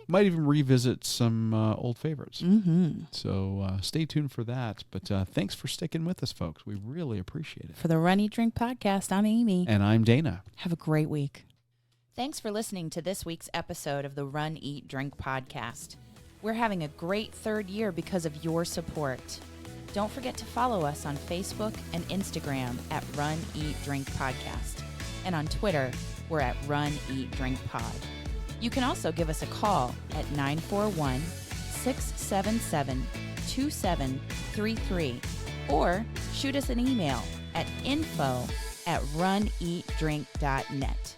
Might even revisit some old favorites. Mm-hmm. So stay tuned for that. But thanks for sticking with us, folks. We really appreciate it. For the Run Eat Drink podcast, I'm Amy. And I'm Dana. Have a great week. Thanks for listening to this week's episode of the Run, Eat, Drink podcast. We're having a great third year because of your support. Don't forget to follow us on Facebook and Instagram at Run, Eat, Drink Podcast. And on Twitter, we're at Run, Eat, Drink Pod. You can also give us a call at 941-677-2733 or shoot us an email at info@runeatdrink.net.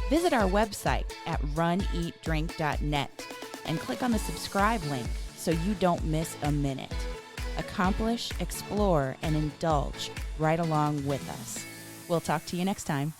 Visit our website at runeatdrink.net and click on the subscribe link so you don't miss a minute. Accomplish, explore, and indulge right along with us. We'll talk to you next time.